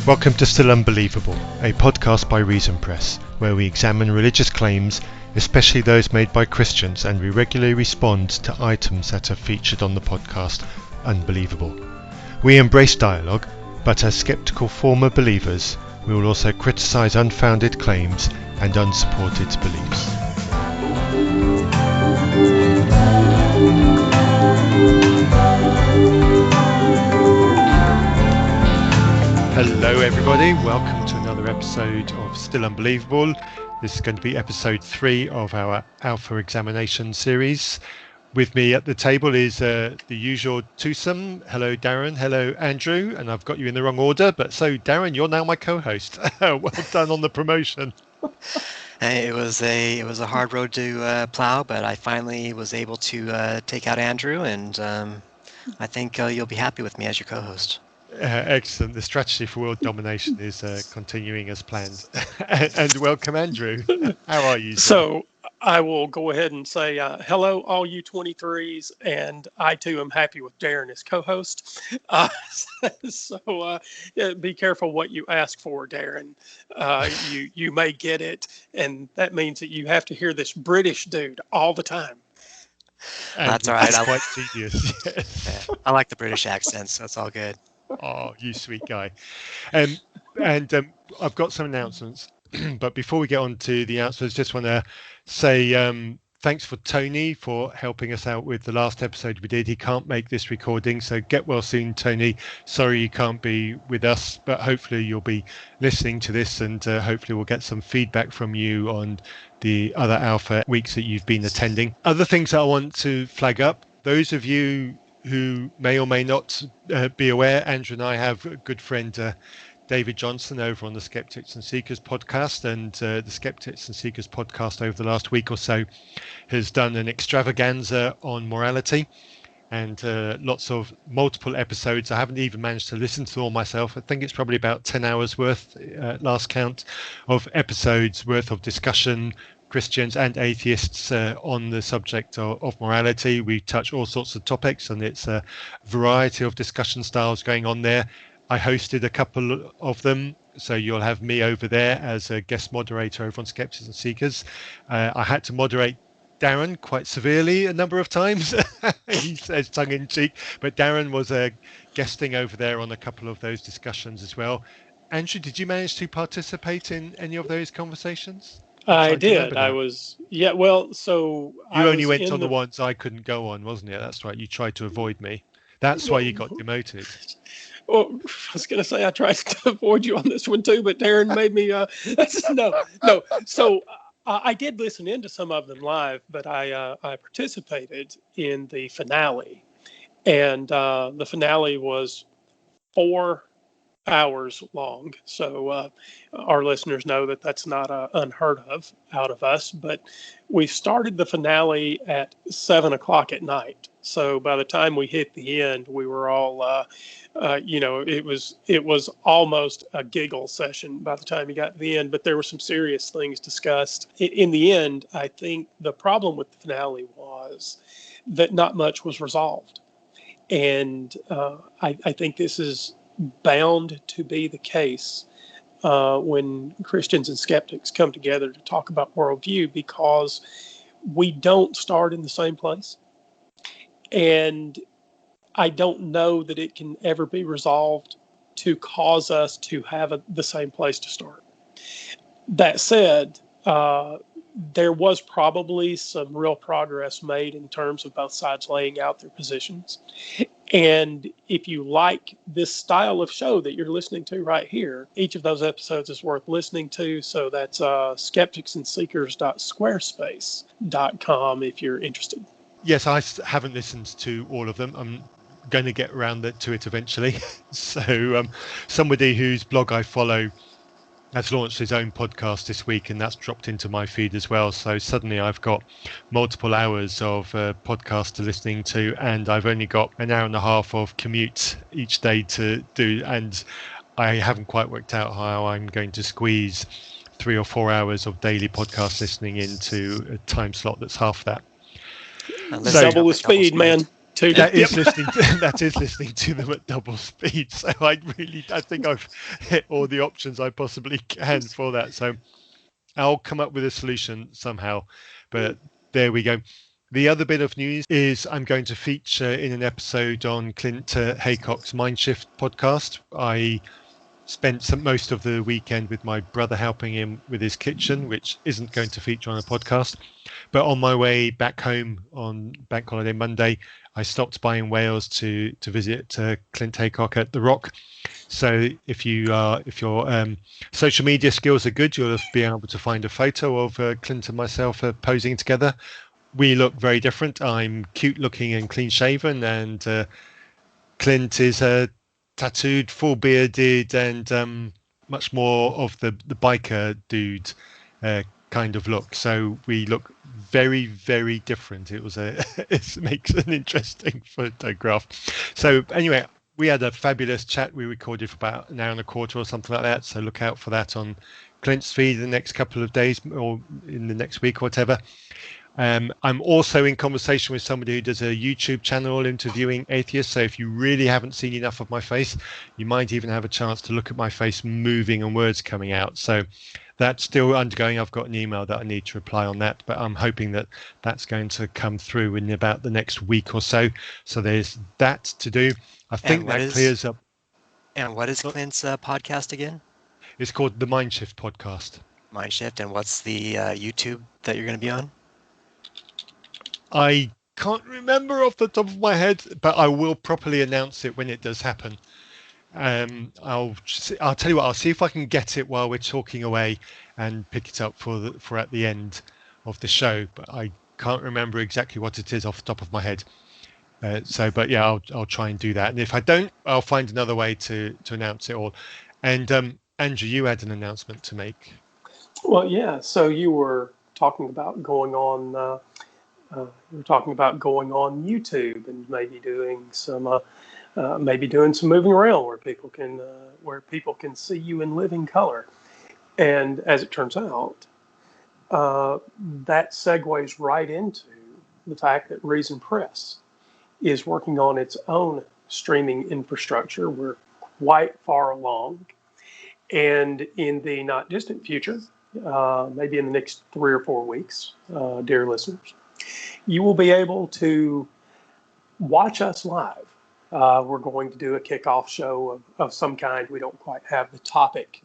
Welcome to Still Unbelievable, a podcast by Reason Press, where we examine religious claims, especially those made by Christians, and we regularly respond to items that are featured on the podcast Unbelievable. We embrace dialogue, but as skeptical former believers, we will also criticise unfounded claims and unsupported beliefs. Hello everybody, welcome to another episode of Still Unbelievable. This is going to be episode 3 of our Alpha Examination series. With me at the table is the usual twosome. Hello Darren, hello Andrew, and I've got you in the wrong order, but so Darren, you're now my co-host. Well done on the promotion. It was a hard road to plow, but I finally was able to take out Andrew, and I think you'll be happy with me as your co-host. Excellent. The strategy for world domination is continuing as planned. And welcome, Andrew. How are you, sir? So I will go ahead and say hello, all you 23s, and I too am happy with Darren as co-host. Be careful what you ask for, Darren. You may get it, and that means that you have to hear this British dude all the time. And that's all right. That's quite tedious. Yes. Yeah, I like the British accents. That's all good. Oh, you sweet guy. And I've got some announcements. But before we get on to the announcements, just want to say thanks for Tony for helping us out with the last episode we did. He can't make this recording, so get well soon, Tony. Sorry you can't be with us, but hopefully you'll be listening to this, and hopefully we'll get some feedback from you on the other Alpha weeks that you've been attending. Other things that I want to flag up, those of you who may or may not be aware, Andrew and I have a good friend David Johnson over on the Skeptics and Seekers podcast, and the Skeptics and Seekers podcast over the last week or so has done an extravaganza on morality, and multiple episodes. I haven't even managed to listen to all myself. I think it's probably about 10 hours worth, last count, of episodes worth of discussion, Christians and atheists on the subject of morality. We touch all sorts of topics, and it's a variety of discussion styles going on there. I hosted a couple of them, so you'll have me over there as a guest moderator over on Skeptics and Seekers. I had to moderate Darren quite severely a number of times. He says tongue-in-cheek, but Darren was guesting over there on a couple of those discussions as well. Andrew, did you manage to participate in any of those conversations? I did. I was, yeah, well, so you only went on the ones I couldn't go on, wasn't it? That's right. You tried to avoid me. That's why you got demoted. Well, I was going to say I tried to avoid you on this one too, but Darren made me, no. So I did listen into some of them live, but I participated in the finale, and the finale was 4 hours long. So our listeners know that that's not unheard of out of us, but we started the finale at 7:00 at night. So by the time we hit the end, we were all, it was almost a giggle session by the time you got to the end, but there were some serious things discussed. In the end, I think the problem with the finale was that not much was resolved. And I think this is bound to be the case when Christians and skeptics come together to talk about worldview, because we don't start in the same place. And I don't know that it can ever be resolved to cause us to have the same place to start. That said, there was probably some real progress made in terms of both sides laying out their positions. And if you like this style of show that you're listening to right here, each of those episodes is worth listening to. So that's skepticsandseekers.squarespace.com if you're interested. Yes, I haven't listened to all of them. I'm going to get around to it eventually. So somebody whose blog I follow has launched his own podcast this week, and that's dropped into my feed as well. So suddenly I've got multiple hours of podcast to listening to, and I've only got an hour and a half of commute each day to do, and I haven't quite worked out how I'm going to squeeze 3 or 4 hours of daily podcast listening into a time slot that's half that. Double the speed, man. That Yep. is listening. That is listening to them at double speed. So I think I've hit all the options I possibly can for that. So I'll come up with a solution somehow. But there we go. The other bit of news is I'm going to feature in an episode on Clint Haycock's Mindshift podcast. I spent most of the weekend with my brother helping him with his kitchen, which isn't going to feature on a podcast. But on my way back home on Bank Holiday Monday, I stopped by in Wales to visit Clint Haycock at the Rock. So if your social media skills are good, you'll be able to find a photo of Clint and myself posing together. We look very different. I'm cute looking and clean shaven, and Clint is tattooed, full bearded, and much more of the biker dude kind of look. So we look very, very different. It makes an interesting photograph. So anyway, we had a fabulous chat. We recorded for about an hour and a quarter or something like that. So look out for that on Clint's feed the next couple of days or in the next week or whatever. I'm also in conversation with somebody who does a YouTube channel interviewing atheists. So if you really haven't seen enough of my face, you might even have a chance to look at my face moving and words coming out. So that's still undergoing. I've got an email that I need to reply on that, but I'm hoping that that's going to come through in about the next week or so. So there's that to do. I think that clears up. And what is Clint's podcast again? It's called the Mindshift podcast. Mindshift. And what's the YouTube that you're going to be on? I can't remember off the top of my head, but I will properly announce it when it does happen. I'll tell you what. I'll see if I can get it while we're talking away and pick it up for at the end of the show. But I can't remember exactly what it is off the top of my head. But yeah, I'll try and do that. And if I don't, I'll find another way to announce it all. And Andrew, you had an announcement to make. Well, yeah. So you were talking about going on. We're talking about going on YouTube and maybe doing some moving around where people can see you in living color. And as it turns out, that segues right into the fact that Reason Press is working on its own streaming infrastructure. We're quite far along, and in the not distant future, maybe in the next 3 or 4 weeks, dear listeners, you will be able to watch us live. We're going to do a kickoff show of some kind. We don't quite have the topic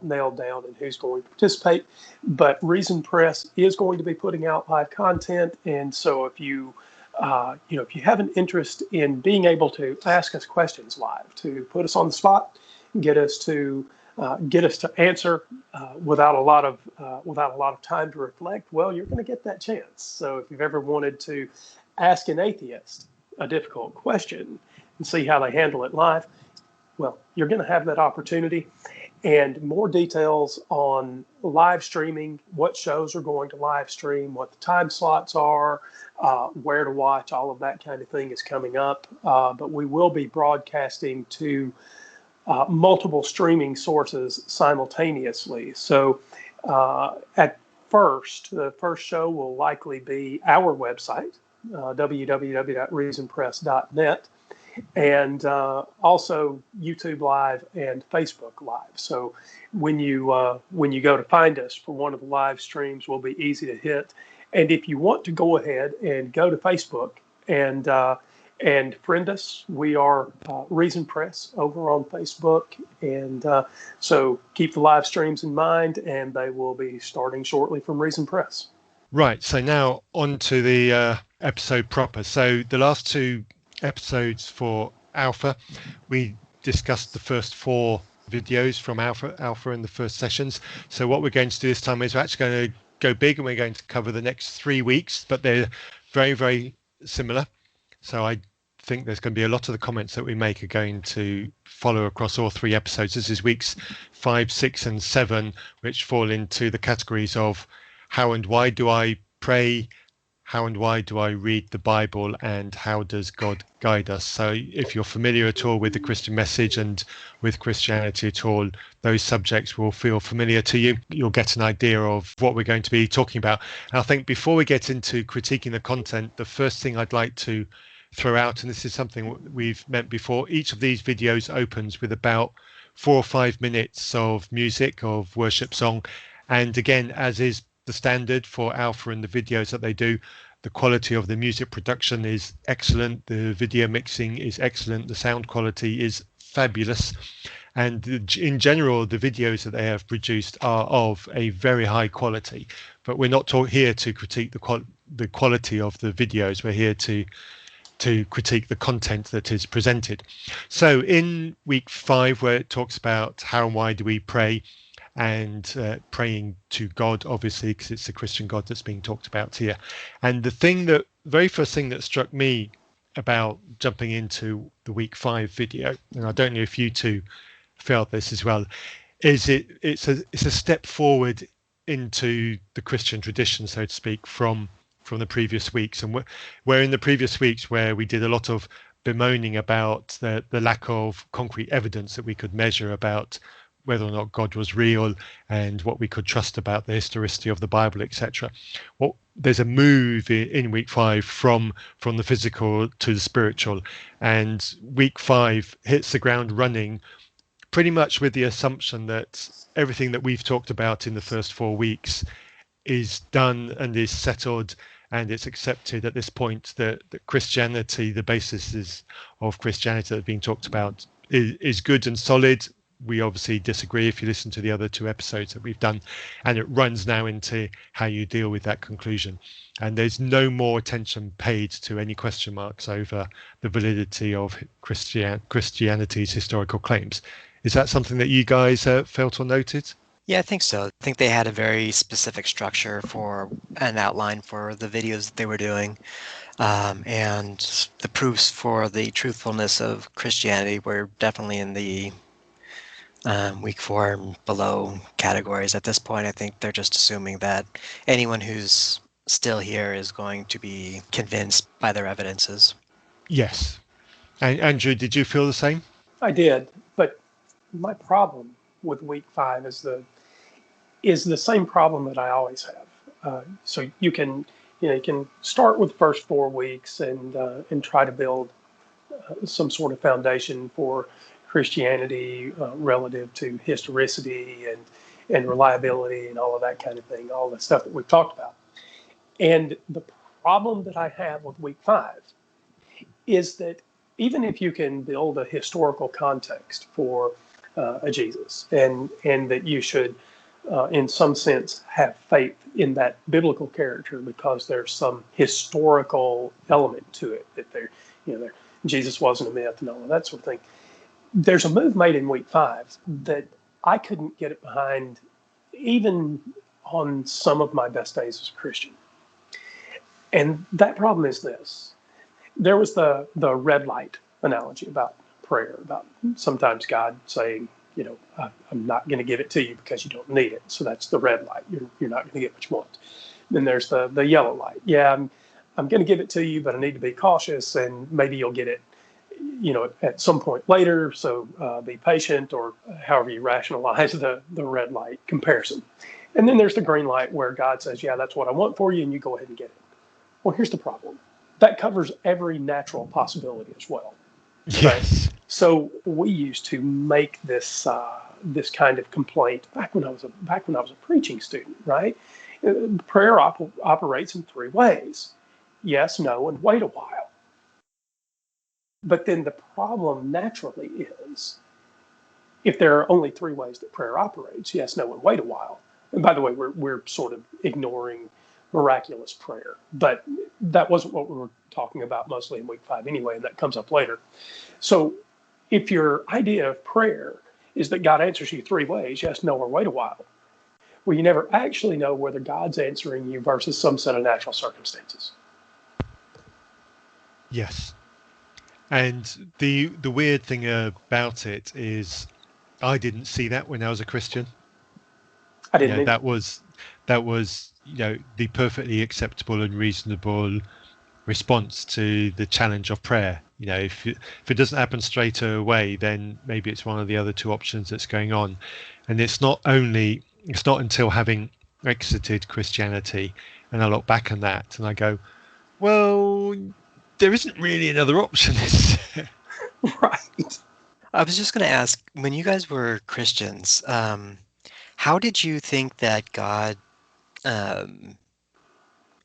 nailed down and who's going to participate, but Reason Press is going to be putting out live content. And so if you have an interest in being able to ask us questions live, to put us on the spot, get us to answer without a lot of time to reflect, well, you're going to get that chance. So if you've ever wanted to ask an atheist a difficult question and see how they handle it live, well, you're going to have that opportunity. And more details on live streaming, what shows are going to live stream, what the time slots are, where to watch, all of that kind of thing is coming up. But we will be broadcasting to multiple streaming sources simultaneously. So the first show will likely be our website, www.reasonpress.net, and also YouTube Live and Facebook Live. So when you go to find us for one of the live streams, will be easy to hit. And if you want to go ahead and go to Facebook and friend us, we are Reason Press over on Facebook. And so keep the live streams in mind, and they will be starting shortly from Reason Press. Right. So now on to the episode proper. So the last 2 episodes for Alpha, we discussed the first 4 videos from Alpha in the first sessions. So what we're going to do this time is we're actually going to go big, and we're going to cover the next 3 weeks, but they're very, very similar. So I think there's going to be a lot of the comments that we make are going to follow across all 3 episodes. This is weeks 5, 6, and 7, which fall into the categories of how and why do I pray, how and why do I read the Bible, and how does God guide us? So if you're familiar at all with the Christian message and with Christianity at all, those subjects will feel familiar to you. You'll get an idea of what we're going to be talking about. And I think before we get into critiquing the content, the first thing I'd like to throughout, and this is something we've meant before. Each of these videos opens with about 4 or 5 minutes of music, of worship song, and again, as is the standard for Alpha and the videos that they do, the quality of the music production is excellent, the video mixing is excellent, the sound quality is fabulous, and in general the videos that they have produced are of a very high quality. But we're not here to critique the quality of the videos. We're here to critique the content that is presented. So in week 5, where it talks about how and why do we pray, and praying to God, obviously, because it's the Christian God that's being talked about here. And the very first thing that struck me about jumping into the week 5 video, and I don't know if you two felt this as well, is it's a step forward into the Christian tradition, so to speak, from the previous weeks. And where in the previous weeks, where we did a lot of bemoaning about the lack of concrete evidence that we could measure about whether or not God was real and what we could trust about the historicity of the Bible, etc. Well, there's a move in week 5 from the physical to the spiritual, and week 5 hits the ground running pretty much with the assumption that everything that we've talked about in the first 4 weeks is done and is settled, and it's accepted at this point that Christianity, the basis of Christianity that are being talked about, is good and solid. We obviously disagree if you listen to the other 2 episodes that we've done, and it runs now into how you deal with that conclusion. And there's no more attention paid to any question marks over the validity of Christianity's historical claims. Is that something that you guys felt or noted? Yeah, I think so. I think they had a very specific structure for an outline for the videos that they were doing. And the proofs for the truthfulness of Christianity were definitely in the week 4 and below categories. At this point, I think they're just assuming that anyone who's still here is going to be convinced by their evidences. Yes. And Andrew, did you feel the same? I did, but my problem with week 5 is the same problem that I always have. So you can start with the first 4 weeks and try to build some sort of foundation for Christianity relative to historicity and reliability and all of that kind of thing, all the stuff that we've talked about. And the problem that I have with week 5 is that even if you can build a historical context for a Jesus, and that you should, in some sense, have faith in that biblical character because there's some historical element to it, that Jesus wasn't a myth and all of that sort of thing. There's a move made in week 5 that I couldn't get it behind, even on some of my best days as a Christian. And that problem is this. There was the red light analogy about prayer, about sometimes God saying, I'm not going to give it to you because you don't need it. So that's the red light. You're not going to get what you want. Then there's the yellow light. Yeah, I'm going to give it to you, but I need to be cautious, and maybe you'll get it, at some point later. So be patient, or however you rationalize the red light comparison. And then there's the green light where God says, yeah, that's what I want for you, and you go ahead and get it. Well, here's the problem. That covers every natural possibility as well. Yes. Right? So we used to make this this kind of complaint back when I was a preaching student, right? Prayer operates in 3 ways: yes, no, and wait a while. But then the problem naturally is, if there are only 3 ways that prayer operates, yes, no, and wait a while. And by the way, we're sort of ignoring miraculous prayer, but that wasn't what we were talking about mostly in week 5 anyway, and that comes up later. So if your idea of prayer is that God answers you 3 ways, yes, no, or wait a while, well, you never actually know whether God's answering you versus some set of natural circumstances. Yes. And the weird thing about it is, I didn't see that when I was a Christian. I didn't. That was the perfectly acceptable and reasonable response to the challenge of prayer. If it doesn't happen straight away, then maybe it's one of the other 2 options that's going on. And it's not until having exited Christianity and I look back on that and I go, well, there isn't really another option. Is there? Right. I was just going to ask, when you guys were Christians, how did you think that God um,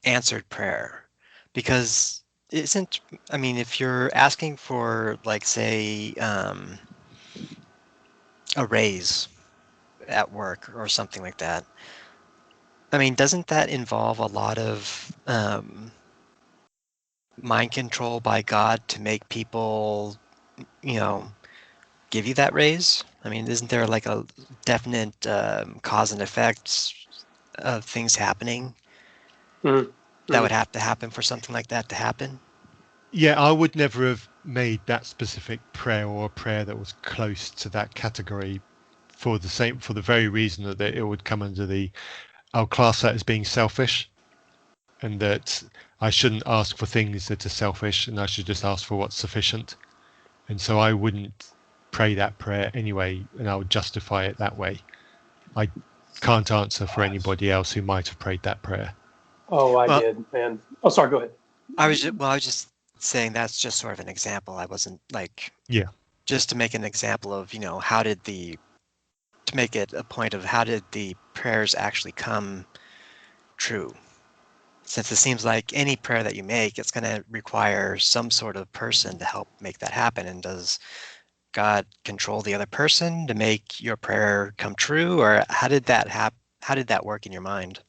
answered prayer? Because isn't, I mean, if you're asking for, like, say, a raise at work or something like that, I mean, doesn't that involve a lot of mind control by God to make people, you know, give you that raise? I mean, isn't there like a definite cause and effect of things happening that would have to happen for something like that to happen? Yeah, I would never have made that specific prayer or a prayer that was close to that category for the very reason that it would come under I'll class that as being selfish, and that I shouldn't ask for things that are selfish, and I should just ask for what's sufficient. And so I wouldn't pray that prayer anyway, and I would justify it that way. I can't answer for anybody else who might have prayed that prayer. Oh, I Well, did, man. Oh, sorry. Go ahead. I was just saying that's just sort of an example. I wasn't like, Yeah. just to make an example of, how did to make it a point of how did the prayers actually come true? Since it seems like any prayer that you make, it's going to require some sort of person to help make that happen. And does God control the other person to make your prayer come true, or how did that How did that work in your mind?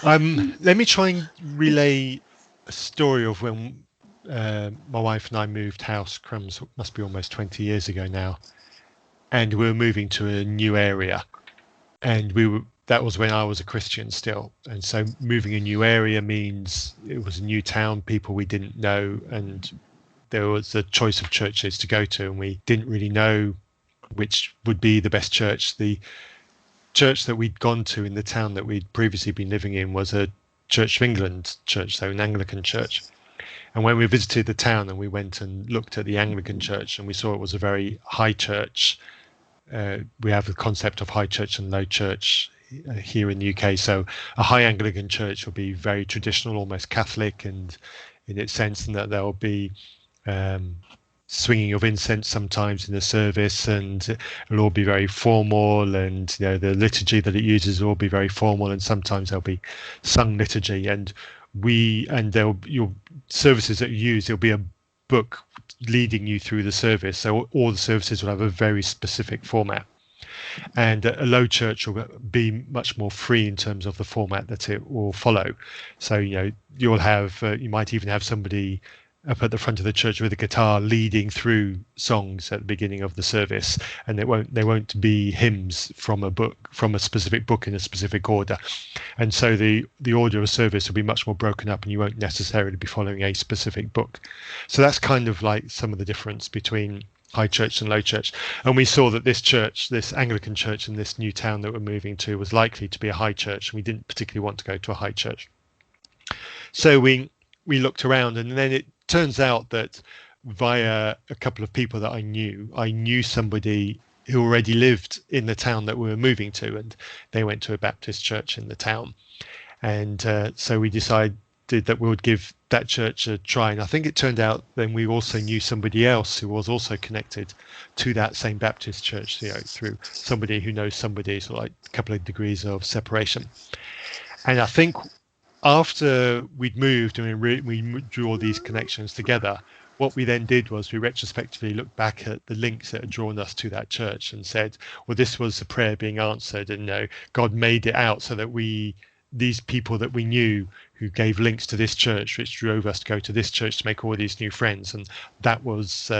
Let me try and relay a story of when my wife and I moved house. Crumbs must be almost 20 years ago now, and we were moving to a new area, and that was when I was a Christian still, and so moving a new area means it was a new town, people we didn't know, and there was a choice of churches to go to, and we didn't really know which would be the best church. The church that we'd gone to in the town that we'd previously been living in was a Church of England church, so an Anglican church. And when we visited the town and we went and looked at the Anglican church, and we saw it was a very high church. We have the concept of high church and low church here in the UK. So a high Anglican church will be very traditional, almost Catholic, and in its sense, and that there will be swinging of incense sometimes in the service, and it'll all be very formal, and the liturgy that it uses will all be very formal, and sometimes there'll be sung liturgy, and there'll your services that you use, there'll be a book leading you through the service, so all the services will have a very specific format. And a low church will be much more free in terms of the format that it will follow. So you'll have you might even have somebody up at the front of the church with a guitar leading through songs at the beginning of the service, and they won't be hymns from a specific book in a specific order. And so the order of service will be much more broken up, and you won't necessarily be following a specific book. So that's kind of like some of the difference between high church and low church. And we saw that this church, this Anglican church in this new town that we're moving to, was likely to be a high church, and we didn't particularly want to go to a high church. So we looked around, and then it turns out that via a couple of people that I knew somebody who already lived in the town that we were moving to, and they went to a Baptist church in the town. And so we decided that we would give that church a try. And I think it turned out then we also knew somebody else who was also connected to that same Baptist church, through somebody who knows somebody, so like a couple of degrees of separation. And I think after we'd moved and we drew all these connections together, what we then did was we retrospectively looked back at the links that had drawn us to that church and said, well, this was a prayer being answered, and God made it out so that these people that we knew who gave links to this church, which drove us to go to this church to make all these new friends, and that was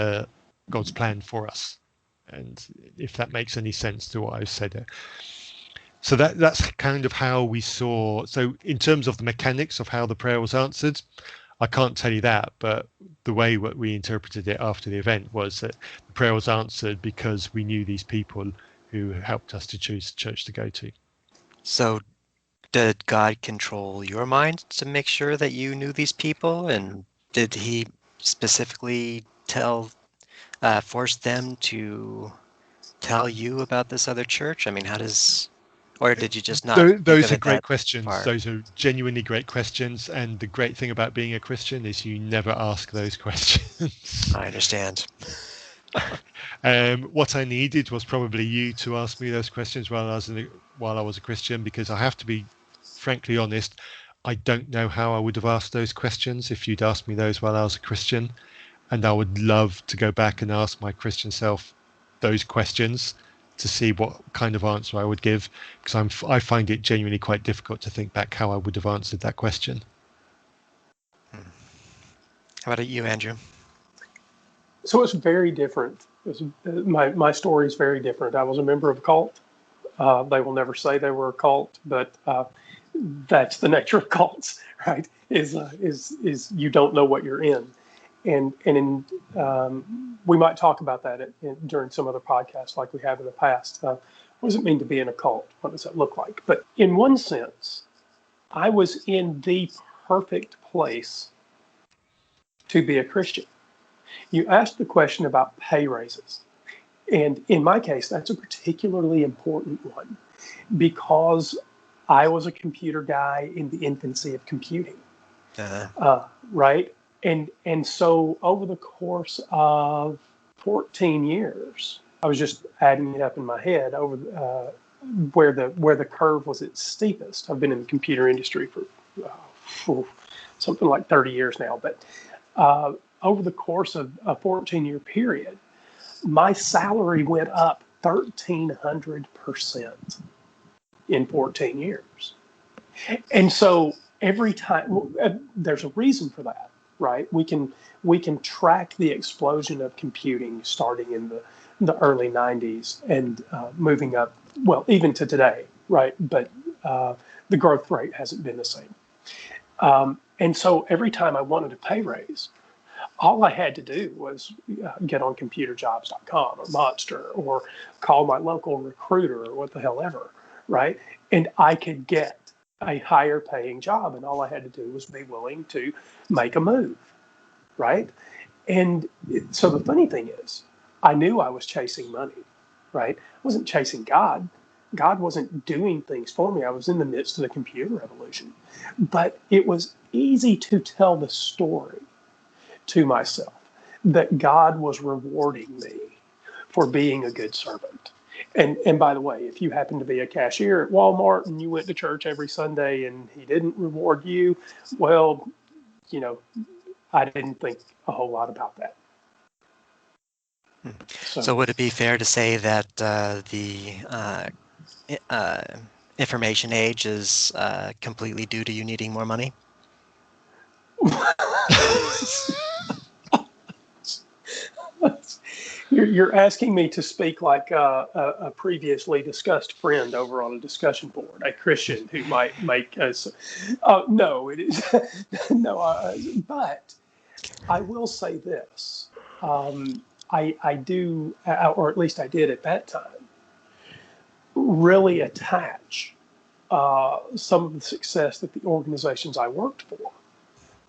God's plan for us. And if that makes any sense to what I said. So that's kind of how we saw. So in terms of the mechanics of how the prayer was answered, I can't tell you that, but the way what we interpreted it after the event was that the prayer was answered because we knew these people who helped us to choose the church to go to. So did God control your mind to make sure that you knew these people? And did he specifically force them to tell you about this other church? I mean, how does Or did you just not think Those of are it great that questions. far? Those are genuinely great questions. And the great thing about being a Christian is you never ask those questions. I understand. What I needed was probably you to ask me those questions while I was a Christian, because I have to be frankly honest. I don't know how I would have asked those questions if you'd asked me those while I was a Christian, and I would love to go back and ask my Christian self those questions to see what kind of answer I would give, because I find it genuinely quite difficult to think back how I would have answered that question. How about you, Andrew? So it's very different. My story is very different. I was a member of a cult. They will never say they were a cult, but that's the nature of cults, right? Is you don't know what you're in, and we might talk about that during some other podcasts like we have in the past. What does it mean to be in a cult? What does that look like? But in one sense, I was in the perfect place to be a Christian. You asked the question about pay raises. And in my case, that's a particularly important one because I was a computer guy in the infancy of computing, right? And so over the course of 14 years, I was just adding it up in my head over where the curve was its steepest. I've been in the computer industry for something like 30 years now, but over the course of a 14-year period, my salary went up 1,300% in 14 years. And so every time, there's a reason for that, right? We can track the explosion of computing starting in the early 90s and moving up, well, even to today, right? But the growth rate hasn't been the same. And so every time I wanted a pay raise, all I had to do was get on computerjobs.com or Monster or call my local recruiter or what the hell ever, right? And I could get a higher paying job. And all I had to do was be willing to make a move, right? And so the funny thing is, I knew I was chasing money, right? I wasn't chasing God. God wasn't doing things for me. I was in the midst of the computer revolution. But it was easy to tell the story to myself that God was rewarding me for being a good servant. And by the way, if you happen to be a cashier at Walmart and you went to church every Sunday and he didn't reward you, well, I didn't think a whole lot about that. So would it be fair to say that the information age is completely due to you needing more money? You're asking me to speak like a previously discussed friend over on a discussion board, a Christian who might make us. No, it is no. But I will say this: I do, or at least I did at that time, really attach some of the success that the organizations I worked for,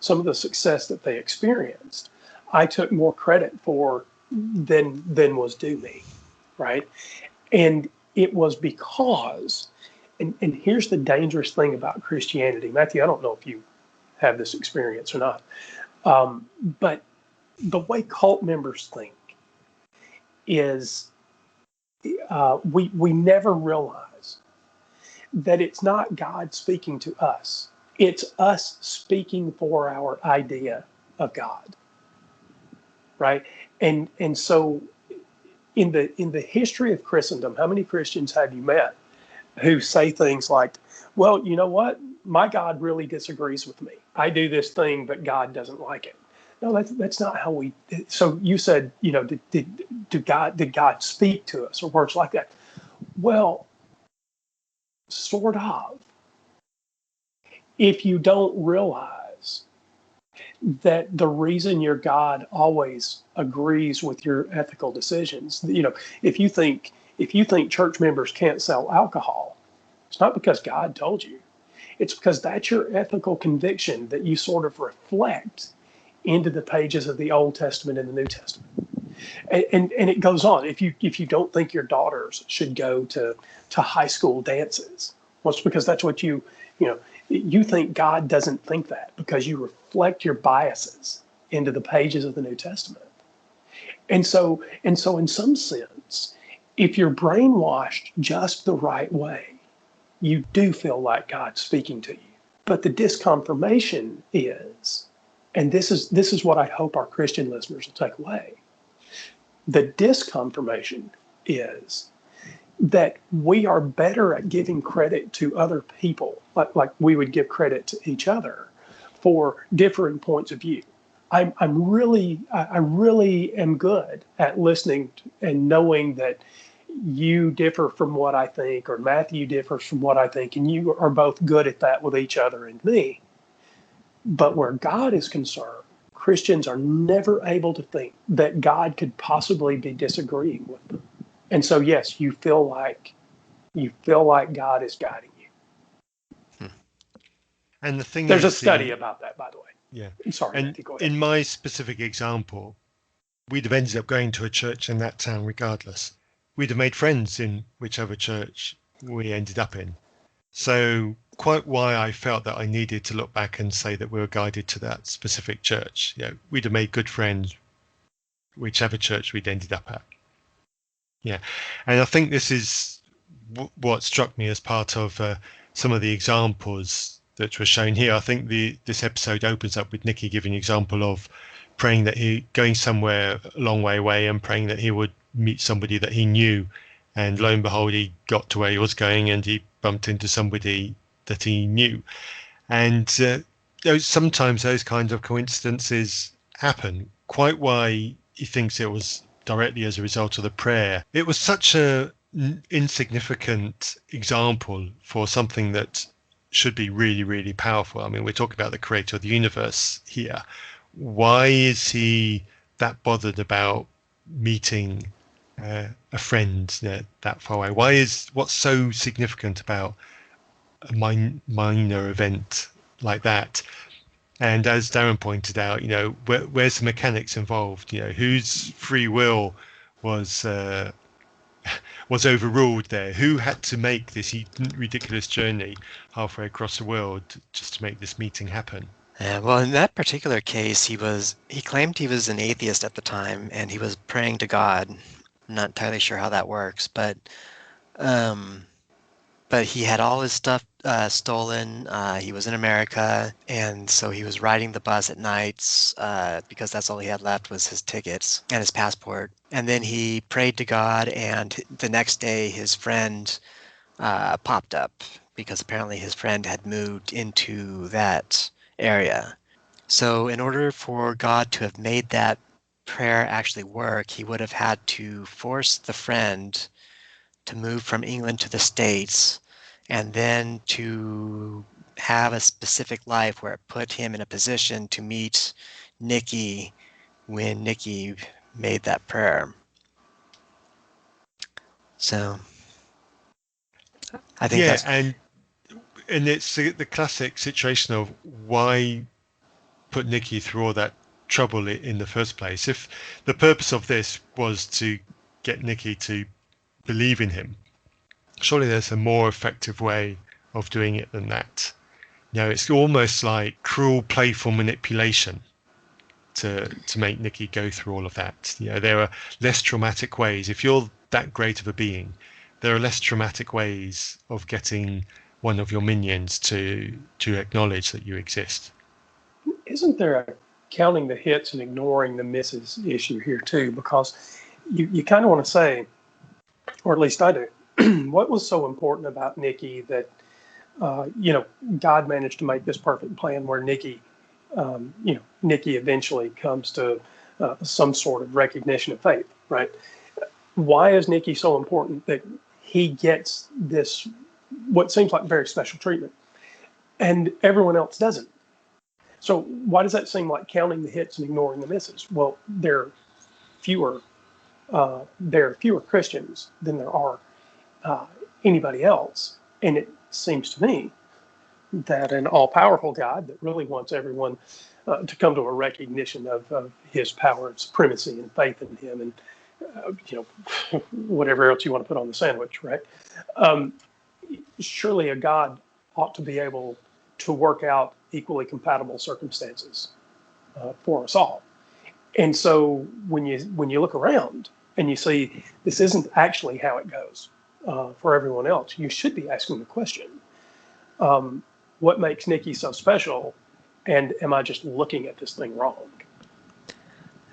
some of the success that they experienced, I took more credit for than was due me, right? And it was because, and here's the dangerous thing about Christianity. Matthew, I don't know if you have this experience or not, but the way cult members think is we never realize that it's not God speaking to us. It's us speaking for our idea of God, right? And so in the history of Christendom, how many Christians have you met who say things like, well, you know what? My God really disagrees with me. I do this thing, but God doesn't like it. No, that's not how we. So you said, did God speak to us or words like that? Well, sort of. If you don't realize that the reason your God always agrees with your ethical decisions, if you think church members can't sell alcohol, it's not because God told you. It's because that's your ethical conviction that you sort of reflect into the pages of the Old Testament and the New Testament. And it goes on. If you don't think your daughters should go to high school dances, well, it's because that's what you think God doesn't think that, because you reflect your biases into the pages of the New Testament. And so in some sense, if you're brainwashed just the right way, you do feel like God's speaking to you. But the disconfirmation is, and this is what I hope our Christian listeners will take away. The disconfirmation is that we are better at giving credit to other people, like we would give credit to each other, for differing points of view. I really am good at listening and knowing that you differ from what I think, or Matthew differs from what I think, and you are both good at that with each other and me. But where God is concerned, Christians are never able to think that God could possibly be disagreeing with them. And so, yes, you feel like God is guiding you. And the thing There's is, a study about that, by the way. yeah. I'm sorry, And Matthew, go ahead. in my specific example, we'd have ended up going to a church in that town regardless. We'd have made friends in whichever church we ended up in. So quite why I felt that I needed to look back and say that we were guided to that specific church. You know, we'd have made good friends whichever church we'd ended up at. Yeah. And I think this is what struck me as part of some of the examples that were shown here. I think this episode opens up with Nicky giving an example of praying that he going somewhere a long way away and praying that he would meet somebody that he knew, and lo and behold, he got to where he was going and he bumped into somebody that he knew. And sometimes those kinds of coincidences happen. Quite why he thinks it was directly as a result of the prayer. It was such a insignificant example for something that should be really, really powerful. I mean, we're talking about the creator of the universe here. Why is he that bothered about meeting a friend that far away? What's so significant about a minor event like that? And as Darren pointed out, where's the mechanics involved? Whose free will was overruled there? Who had to make this ridiculous journey halfway across the world just to make this meeting happen? Well, in that particular case, he claimed he was an atheist at the time, and he was praying to God. I'm not entirely sure how that works, but he had all his stuff stolen. He was in America, and so he was riding the bus at nights because that's all he had left was his tickets and his passport. And then he prayed to God, and the next day his friend popped up, because apparently his friend had moved into that area. So in order for God to have made that prayer actually work, he would have had to force the friend to move from England to the States, and then to have a specific life where it put him in a position to meet Nicky when Nicky made that prayer. So I think that's... and it's the classic situation of why put Nicky through all that trouble in the first place. If the purpose of this was to get Nicky to believe in him, surely there's a more effective way of doing it than that. It's almost like cruel, playful manipulation to make Nicky go through all of that. There are less traumatic ways. If you're that great of a being, there are less traumatic ways of getting one of your minions to acknowledge that you exist. Isn't there a counting the hits and ignoring the misses issue here too? Because you kind of want to say, or at least I do, what was so important about Nicky that God managed to make this perfect plan where Nicky eventually comes to some sort of recognition of faith, right? Why is Nicky so important that he gets this, what seems like very special treatment, and everyone else doesn't? So why does that seem like counting the hits and ignoring the misses? Well, there are fewer Christians than there are anybody else, and it seems to me that an all-powerful God that really wants everyone to come to a recognition of his power and supremacy and faith in him, and whatever else you want to put on the sandwich, right? Um, Surely a God ought to be able to work out equally compatible circumstances for us all. And so when you look around and you see this isn't actually how it goes for everyone else, you should be asking the question, what makes Nikki so special? And am I just looking at this thing wrong?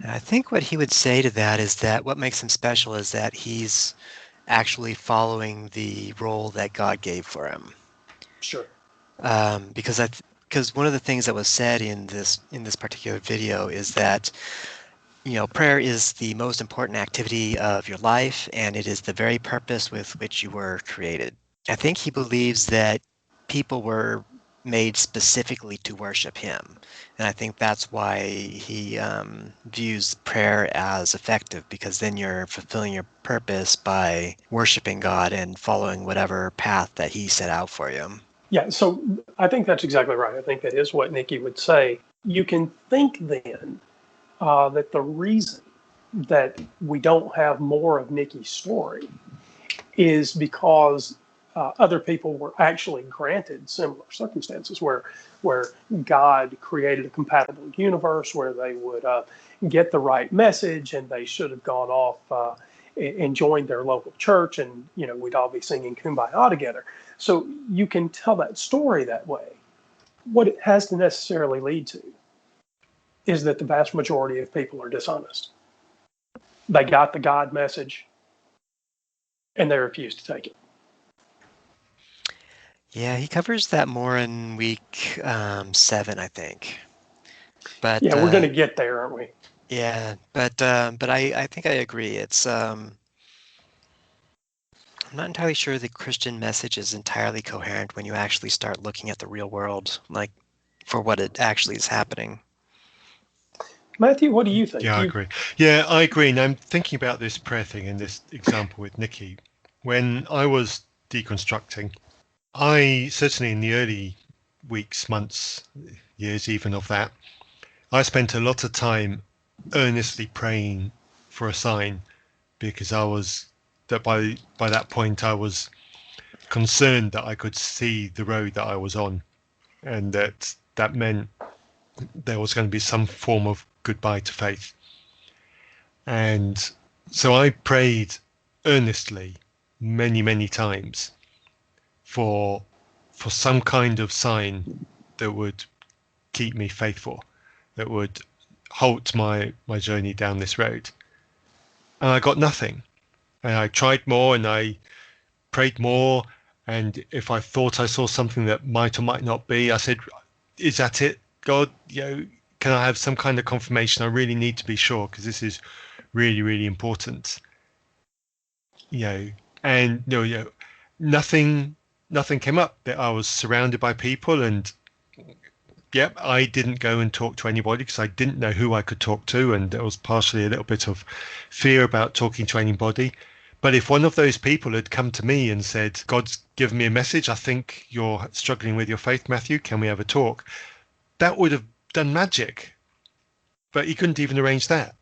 I think what he would say to that is that what makes him special is that he's actually following the role that God gave for him. Sure. Because one of the things that was said in this particular video is that prayer is the most important activity of your life, and it is the very purpose with which you were created. I think he believes that people were made specifically to worship him. And I think that's why he views prayer as effective, because then you're fulfilling your purpose by worshiping God and following whatever path that he set out for you. Yeah, so I think that's exactly right. I think that is what Nikki would say. You can think then that the reason that we don't have more of Nikki's story is because other people were actually granted similar circumstances where God created a compatible universe where they would get the right message, and they should have gone off and joined their local church, and we'd all be singing Kumbaya together. So you can tell that story that way. What it has to necessarily lead to is that the vast majority of people are dishonest. They got the God message, and they refused to take it. Yeah, he covers that more in week 7, I think. But yeah, we're going to get there, aren't we? Yeah, but I think I agree. It's I'm not entirely sure the Christian message is entirely coherent when you actually start looking at the real world, like for what it actually is happening. Matthew, what do you think? Yeah, I agree. Yeah, I agree. And I'm thinking about this prayer thing in this example with Nikki. When I was deconstructing, I certainly in the early weeks, months, years even of that, I spent a lot of time earnestly praying for a sign, because I was that by that point I was concerned that I could see the road that I was on, and that meant there was going to be some form of goodbye to faith. And so I prayed earnestly many times for some kind of sign that would keep me faithful, that would halt my journey down this road. And I got nothing. And I tried more and I prayed more. And if I thought I saw something that might or might not be, I said, is that it, God? Can I have some kind of confirmation? I really need to be sure, because this is really important. And nothing came up. That I was surrounded by people, and yep, I didn't go and talk to anybody because I didn't know who I could talk to, and there was partially a little bit of fear about talking to anybody. But if one of those people had come to me and said, God's given me a message, I think you're struggling with your faith, Matthew, can we have a talk? That would have done magic. But he couldn't even arrange that.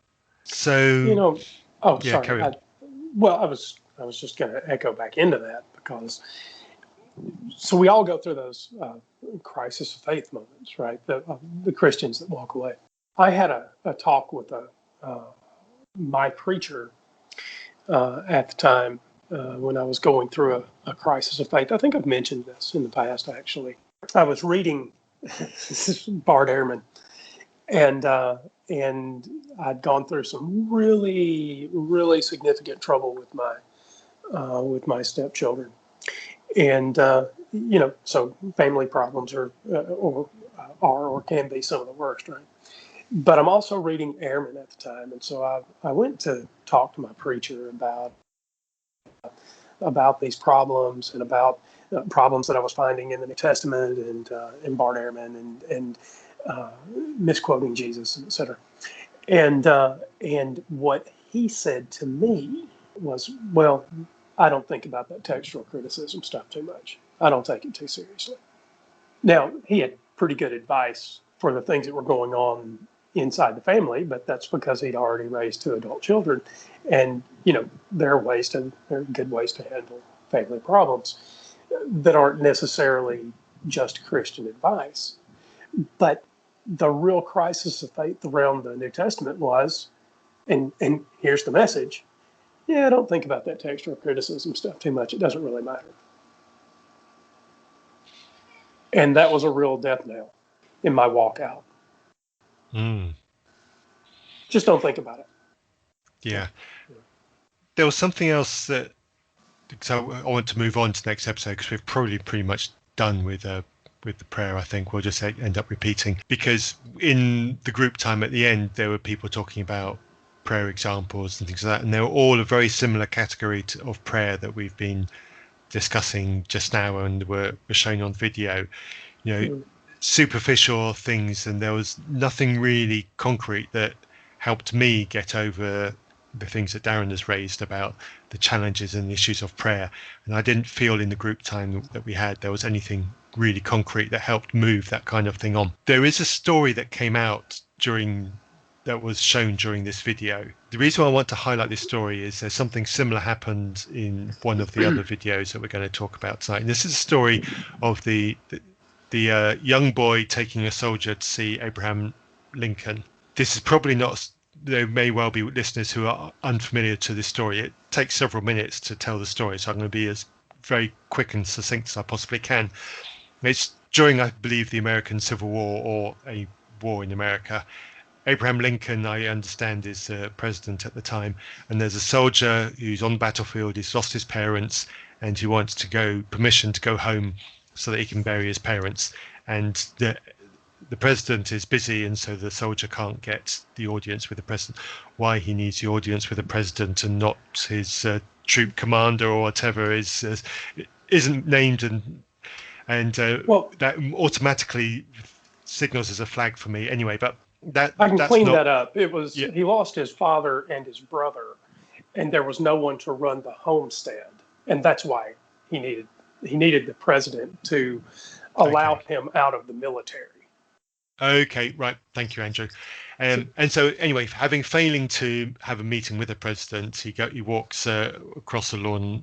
So sorry. carry on. I was just going to echo back into that, because so we all go through those crisis of faith moments, right? The Christians that walk away. I had a talk with my preacher at the time when I was going through a crisis of faith. I think I've mentioned this in the past, actually. I was reading Bart Ehrman, and I'd gone through some really significant trouble with my stepchildren, and so family problems are or can be some of the worst, right? But I'm also reading Ehrman at the time, and so I went to talk to my preacher about these problems, and about problems that I was finding in the New Testament, and in Bart Ehrman, and misquoting Jesus, etc. And what he said to me was, well, I don't think about that textual criticism stuff too much. I don't take it too seriously. Now, he had pretty good advice for the things that were going on inside the family, but that's because he'd already raised 2 adult children. And, there are good ways to handle family problems that aren't necessarily just Christian advice. But the real crisis of faith around the New Testament was, and here's the message, don't think about that textual criticism stuff too much. It doesn't really matter. And that was a real death knell in my walk out. Just don't think about it. Yeah. There was something else that, so I want to move on to the next episode because we've probably pretty much done with the prayer. I think we'll just end up repeating, because in the group time at the end, there were people talking about prayer examples and things like that. And they were all a very similar category of prayer that we've been discussing just now and were shown on video, superficial things. And there was nothing really concrete that helped me get over the things that Darren has raised about the challenges and the issues of prayer. And I didn't feel in the group time that we had there was anything really concrete that helped move that kind of thing on. There is a story that came out that was shown during this video. The reason why I want to highlight this story is there's something similar happened in one of the other videos that we're going to talk about tonight. And this is a story of the young boy taking a soldier to see Abraham Lincoln. This is probably not, there may well be listeners who are unfamiliar to this story. It takes several minutes to tell the story, so I'm going to be as very quick and succinct as I possibly can. It's during, I believe, the American Civil War, or a war in America. Abraham Lincoln, I understand, is president at the time, and there's a soldier who's on the battlefield. He's lost his parents, and he wants permission to go home so that he can bury his parents. And the president is busy, and so the soldier can't get the audience with the president. Why he needs the audience with the president and not his troop commander or whatever isn't named, and that automatically signals as a flag for me anyway. But I can clean that up. It was He lost his father and his brother, and there was no one to run the homestand, and that's why he needed the president to allow him out of the military. Okay, right. Thank you, Andrew. And so anyway, failing to have a meeting with the president, he walks across the lawn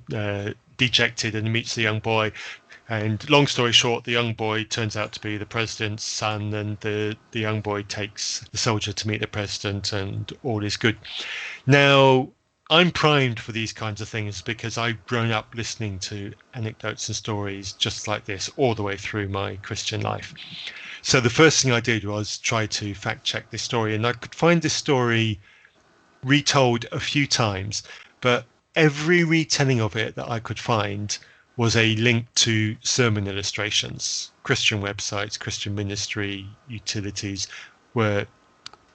dejected, and meets the young boy. And long story short, the young boy turns out to be the president's son, and the young boy takes the soldier to meet the president, and all is good. Now, I'm primed for these kinds of things because I've grown up listening to anecdotes and stories just like this all the way through my Christian life. So the first thing I did was try to fact check this story, and I could find this story retold a few times, but every retelling of it that I could find was a link to sermon illustrations. Christian websites, Christian ministry utilities were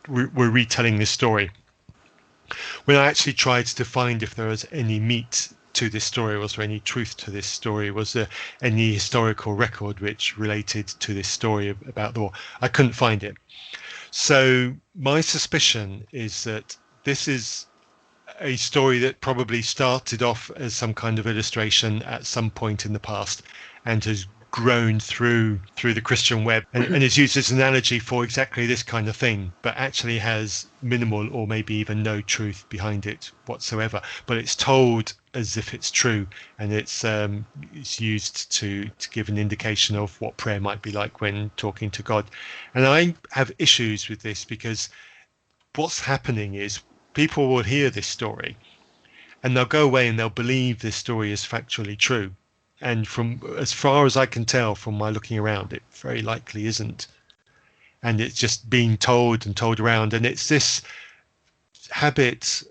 retelling this story. When I actually tried to find if there was any meat to this story, was there any truth to this story, was there any historical record which related to this story about the war, I couldn't find it. So my suspicion is that this is a story that probably started off as some kind of illustration at some point in the past and has grown through the Christian web and is used as an analogy for exactly this kind of thing, but actually has minimal or maybe even no truth behind it whatsoever. But it's told as if it's true, and it's used to give an indication of what prayer might be like when talking to God. And I have issues with this because what's happening is people will hear this story and they'll go away and they'll believe this story is factually true. And from as far as I can tell from my looking around, it very likely isn't. And it's just being told and told around. And it's this habit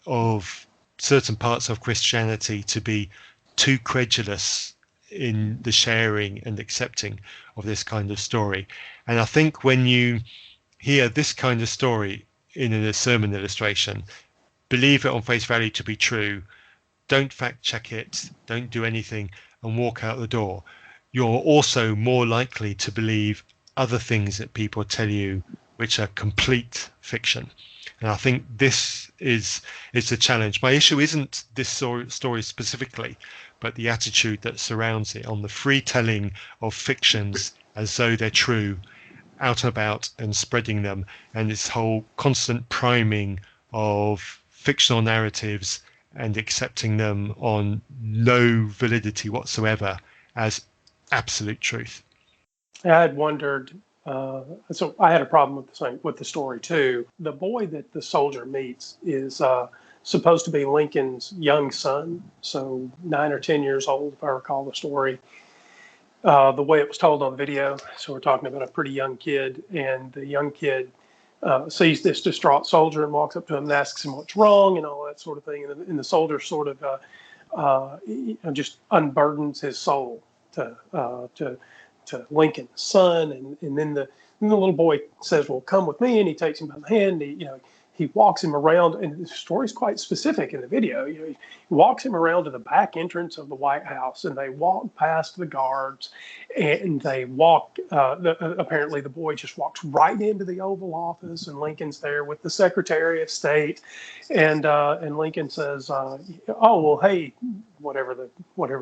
of certain parts of Christianity to be too credulous in the sharing and accepting of this kind of story. And I think when you hear this kind of story in a sermon illustration, believe it on face value to be true, don't fact check it, don't do anything, and walk out the door. You're also more likely to believe other things that people tell you which are complete fiction. And I think this is the challenge. My issue isn't this story specifically, but the attitude that surrounds it on the free telling of fictions as though they're true, out and about and spreading them, and this whole constant priming of fictional narratives and accepting them on no validity whatsoever as absolute truth. I had wondered. So I had a problem with the story too. The boy that the soldier meets is supposed to be Lincoln's young son, so 9 or 10 years old, if I recall the story. The way it was told on video. So we're talking about a pretty young kid, and the young kid sees this distraught soldier and walks up to him and asks him what's wrong and all that sort of thing. And the soldier sort of just unburdens his soul to Lincoln's son, and then the little boy says, "Well, come with me," and he takes him by the hand. He walks him around, and the story's quite specific in the video. He walks him around to the back entrance of the White House, and they walk past the guards, and they walk. Apparently, the boy just walks right into the Oval Office, and Lincoln's there with the Secretary of State, and Lincoln says, "Oh, well, hey, whatever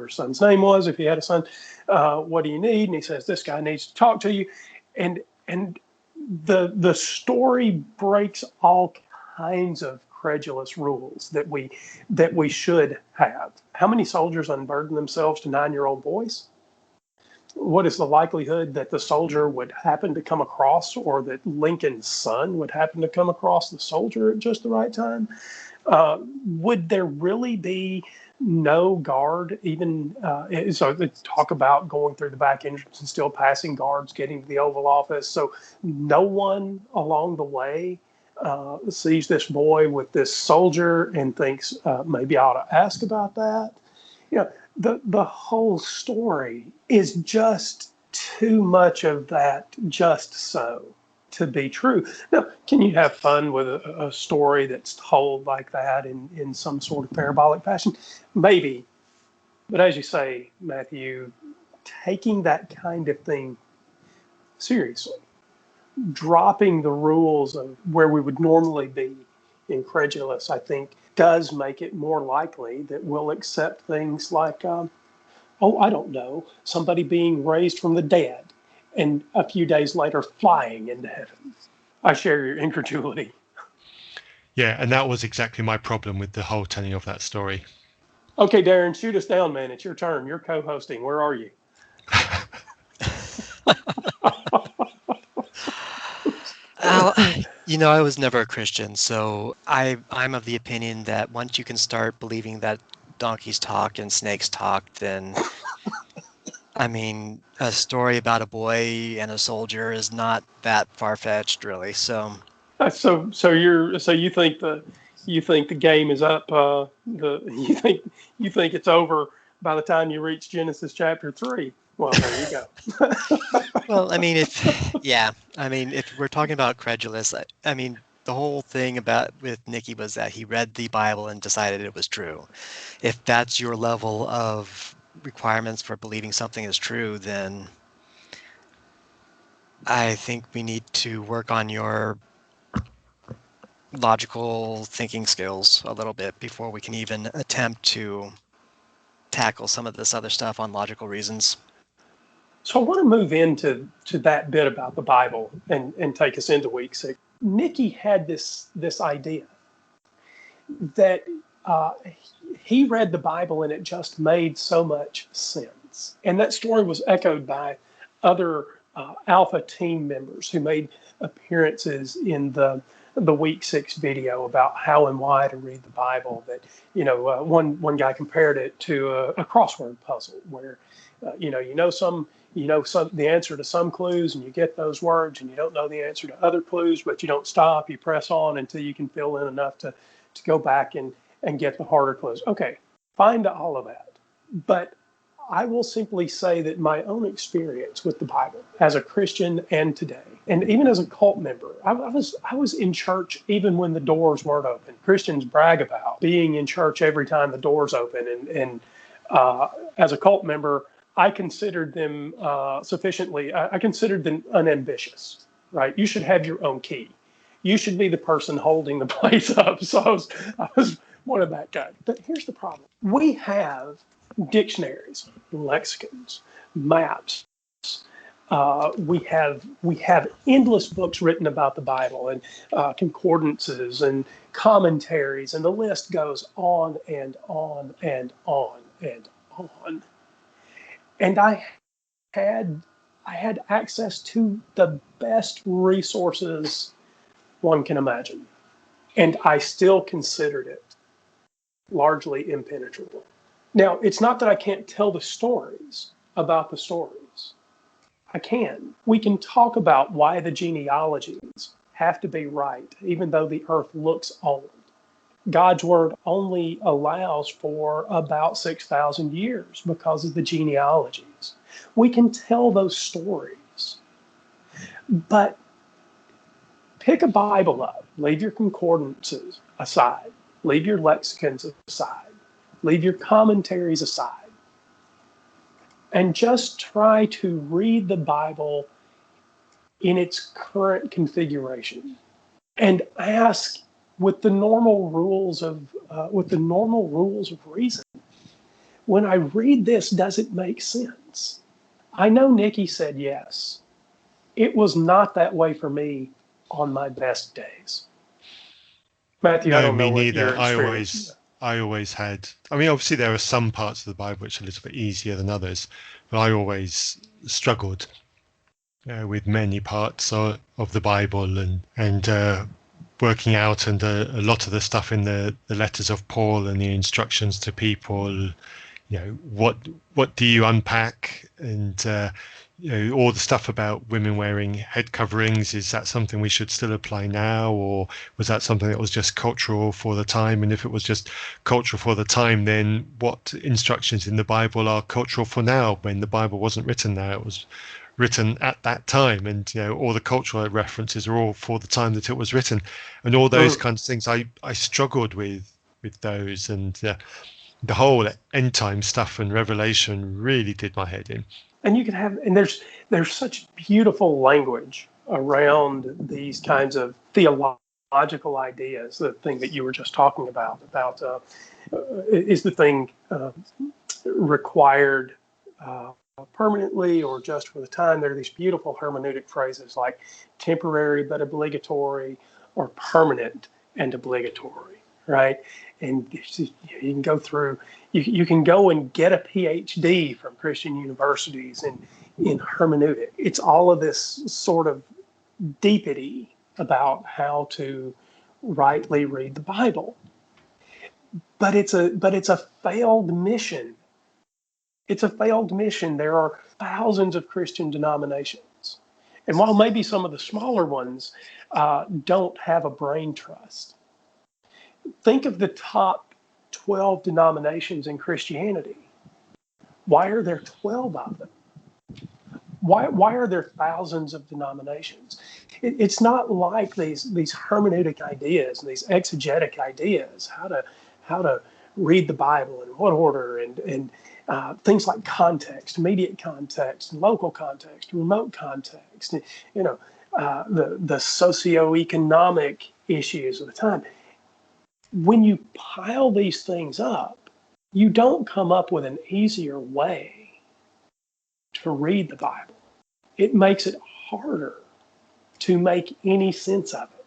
his son's name was, if he had a son, what do you need?" And he says, "This guy needs to talk to you," and the story breaks all kinds of credulous rules that we should have. How many soldiers unburden themselves to 9-year-old boys? What is the likelihood that the soldier would happen to come across, or that Lincoln's son would happen to come across the soldier at just the right time? Would there really be no guard even? So they talk about going through the back entrance and still passing guards, getting to the Oval Office. So no one along the way sees this boy with this soldier and thinks maybe I ought to ask about that. The whole story is just too much of that just so to be true. Now, can you have fun with a story that's told like that in some sort of parabolic fashion? Maybe. But as you say, Matthew, taking that kind of thing seriously, dropping the rules of where we would normally be incredulous, I think, does make it more likely that we'll accept things like, I don't know, somebody being raised from the dead and a few days later flying into heaven. I share your incredulity. Yeah, and that was exactly my problem with the whole telling of that story. Okay, Darren, shoot us down, man. It's your turn. You're co-hosting. Where are you? I was never a Christian, so I'm of the opinion that once you can start believing that donkeys talk and snakes talk, then a story about a boy and a soldier is not that far-fetched, really. So you think the game is up? You think it's over by the time you reach Genesis chapter 3? Well, there you go. Well, if we're talking about credulous, the whole thing with Nicky was that he read the Bible and decided it was true. If that's your level of requirements for believing something is true, then I think we need to work on your logical thinking skills a little bit before we can even attempt to tackle some of this other stuff on logical reasons. So I want to move into that bit about the Bible and take us into week 6. Nicky had this idea that he read the Bible and it just made so much sense. And that story was echoed by other Alpha team members who made appearances in the week 6 video about how and why to read the Bible. That one guy compared it to a crossword puzzle where the answer to some clues and you get those words, and you don't know the answer to other clues, but you don't stop. You press on until you can fill in enough to go back and get the harder clues. Okay, fine to all of that. But I will simply say that my own experience with the Bible as a Christian and today, and even as a cult member, I was in church even when the doors weren't open. Christians brag about being in church every time the doors open, and as a cult member, I considered them I considered them unambitious, right? You should have your own key. You should be the person holding the place up. So I was one of that guy. But here's the problem. We have dictionaries, lexicons, maps, We have endless books written about the Bible, and concordances and commentaries, and the list goes on and on and on and on. And had I had access to the best resources one can imagine, and I still considered it largely impenetrable. Now, it's not that I can't tell the stories about the stories. I can. We can talk about why the genealogies have to be right, even though the earth looks old. God's word only allows for about 6,000 years because of the genealogies. We can tell those stories, but pick a Bible up, leave your concordances aside, leave your lexicons aside, leave your commentaries aside, and just try to read the Bible in its current configuration and ask with the normal rules of reason. When I read this, does it make sense? I know Nikki said yes. It was not that way for me on my best days. Matthew, I No, don't know me what neither. your experience. I always had. I mean, obviously there are some parts of the Bible which are a little bit easier than others, but I always struggled with many parts of the Bible and working out, and a lot of the stuff in the letters of Paul and the instructions to people. You know, what do you unpack, and you know, all the stuff about women wearing head coverings, is that something we should still apply now, or was that something that was just cultural for the time? And if it was just cultural for the time, then what instructions in the Bible are cultural for now, when the Bible wasn't written now, it was written at that time, and you know, all the cultural references are all for the time that it was written, and all those kinds of things. I struggled with those, and the whole end time stuff and Revelation really did my head in. And you can have, and there's such beautiful language around these kinds of theological ideas. The thing that you were just talking about is the thing required permanently or just for the time. There are these beautiful hermeneutic phrases like temporary but obligatory, or permanent and obligatory, right? And you can go through, you can go and get a PhD from Christian universities in hermeneutic. It's all of this sort of deepity about how to rightly read the Bible. But it's a failed mission. It's a failed mission. There are thousands of Christian denominations. And while maybe some of the smaller ones don't have a brain trust, think of the top 12 denominations in Christianity. Why are there 12 of them? Why are there thousands of denominations? It's not like these hermeneutic ideas and these exegetic ideas, how to read the Bible in what order, and things like context, immediate context, local context, remote context, you know, the socioeconomic issues of the time. When you pile these things up, you don't come up with an easier way to read the Bible. It makes it harder to make any sense of it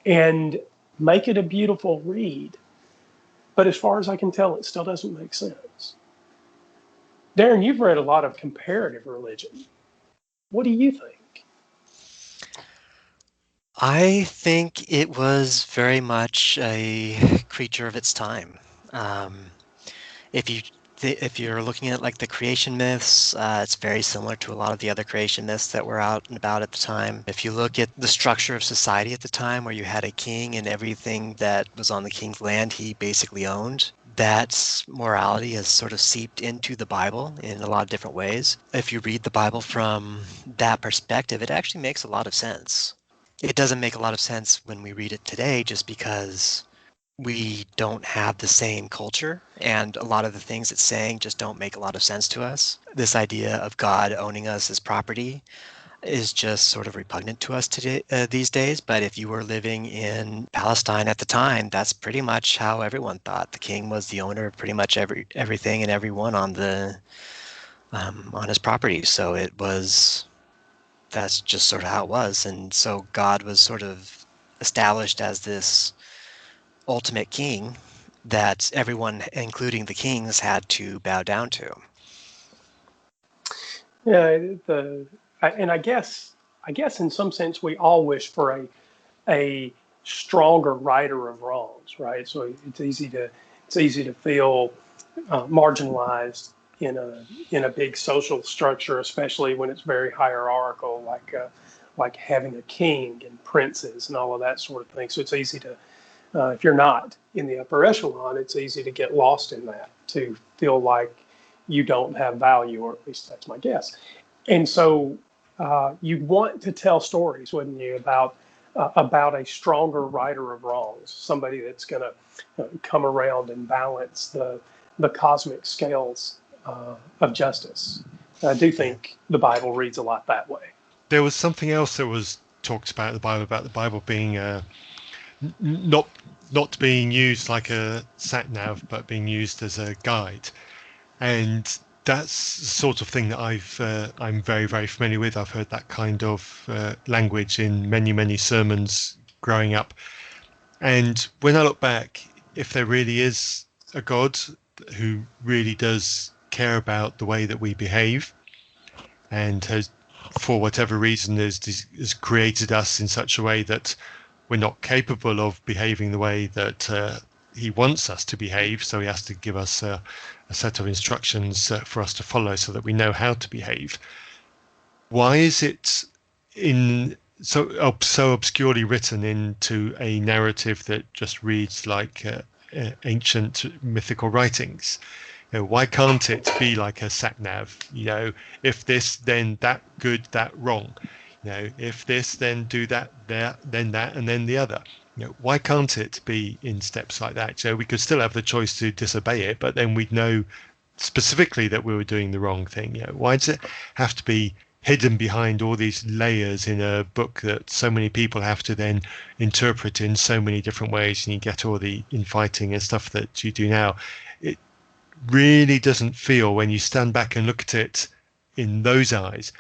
and make it a beautiful read. But as far as I can tell, it still doesn't make sense. Darren, you've read a lot of comparative religion. What do you think? I think it was very much a creature of its time. If you if you're looking at like the creation myths, it's very similar to a lot of the other creation myths that were out and about at the time. If you look at the structure of society at the time, where you had a king and everything that was on the king's land he basically owned, that morality has sort of seeped into the Bible in a lot of different ways. If you read the Bible from that perspective, it actually makes a lot of sense. It doesn't make a lot of sense when we read it today, just because we don't have the same culture, and a lot of the things it's saying just don't make a lot of sense to us. This idea of God owning us as property is just sort of repugnant to us today, these days. But if you were living in Palestine at the time, that's pretty much how everyone thought. The king was the owner of pretty much everything and everyone on the on his property. So that's just sort of how it was. And so God was sort of established as this ultimate king that everyone, including the kings, had to bow down to. Yeah, and I guess in some sense we all wish for a stronger righter of wrongs, right? So it's easy to feel marginalized in a big social structure, especially when it's very hierarchical, like having a king and princes and all of that sort of thing. So it's easy to if you're not in the upper echelon, it's easy to get lost in that, to feel like you don't have value, or at least that's my guess. And so you'd want to tell stories, wouldn't you, about a stronger righter of wrongs, somebody that's going to come around and balance the cosmic scales of justice. I do Yeah. think the Bible reads a lot that way. There was something else that was talked about the Bible being not not being used like a sat nav, but being used as a guide, and that's the sort of thing that I'm very very familiar with. I've heard that kind of language in many sermons growing up, and when I look back, if there really is a God who really does care about the way that we behave and has, for whatever reason, has created us in such a way that we're not capable of behaving the way that he wants us to behave. So he has to give us a set of instructions for us to follow so that we know how to behave. Why is it in so obscurely written into a narrative that just reads like ancient mythical writings? Why can't it be like a sat nav? If this, then that, good, that, wrong. If this, then do that, then that, and then the other. Why can't it be in steps like that? We could still have the choice to disobey it, but then we'd know specifically that we were doing the wrong thing. Why does it have to be hidden behind all these layers in a book that so many people have to then interpret in so many different ways, and you get all the infighting and stuff that you do now? It really doesn't feel, when you stand back and look at it in those eyes,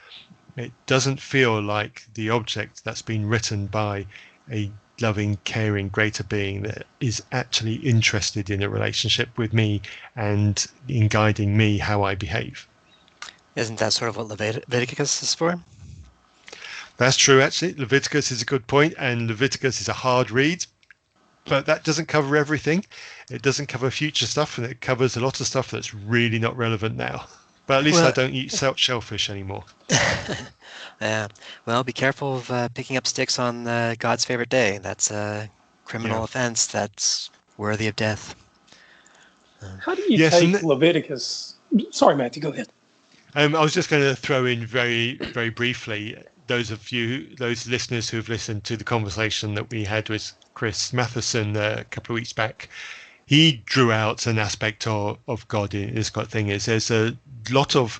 it doesn't feel like the object that's been written by a loving, caring, greater being that is actually interested in a relationship with me and in guiding me how I behave. Isn't that sort of what Leviticus is for? That's true, actually. Leviticus is a good point, and Leviticus is a hard read, but that doesn't cover everything. It doesn't cover future stuff, and it covers a lot of stuff that's really not relevant now. But at least I don't eat shellfish anymore. Yeah. Well, be careful of picking up sticks on God's favorite day. That's a criminal offense that's worthy of death. How do you take Leviticus? Sorry, Matthew, go ahead. I was just going to throw in very, very briefly, those listeners who have listened to the conversation that we had with Chris Matheson a couple of weeks back, he drew out an aspect of God in this kind of thing. Is there's a lot of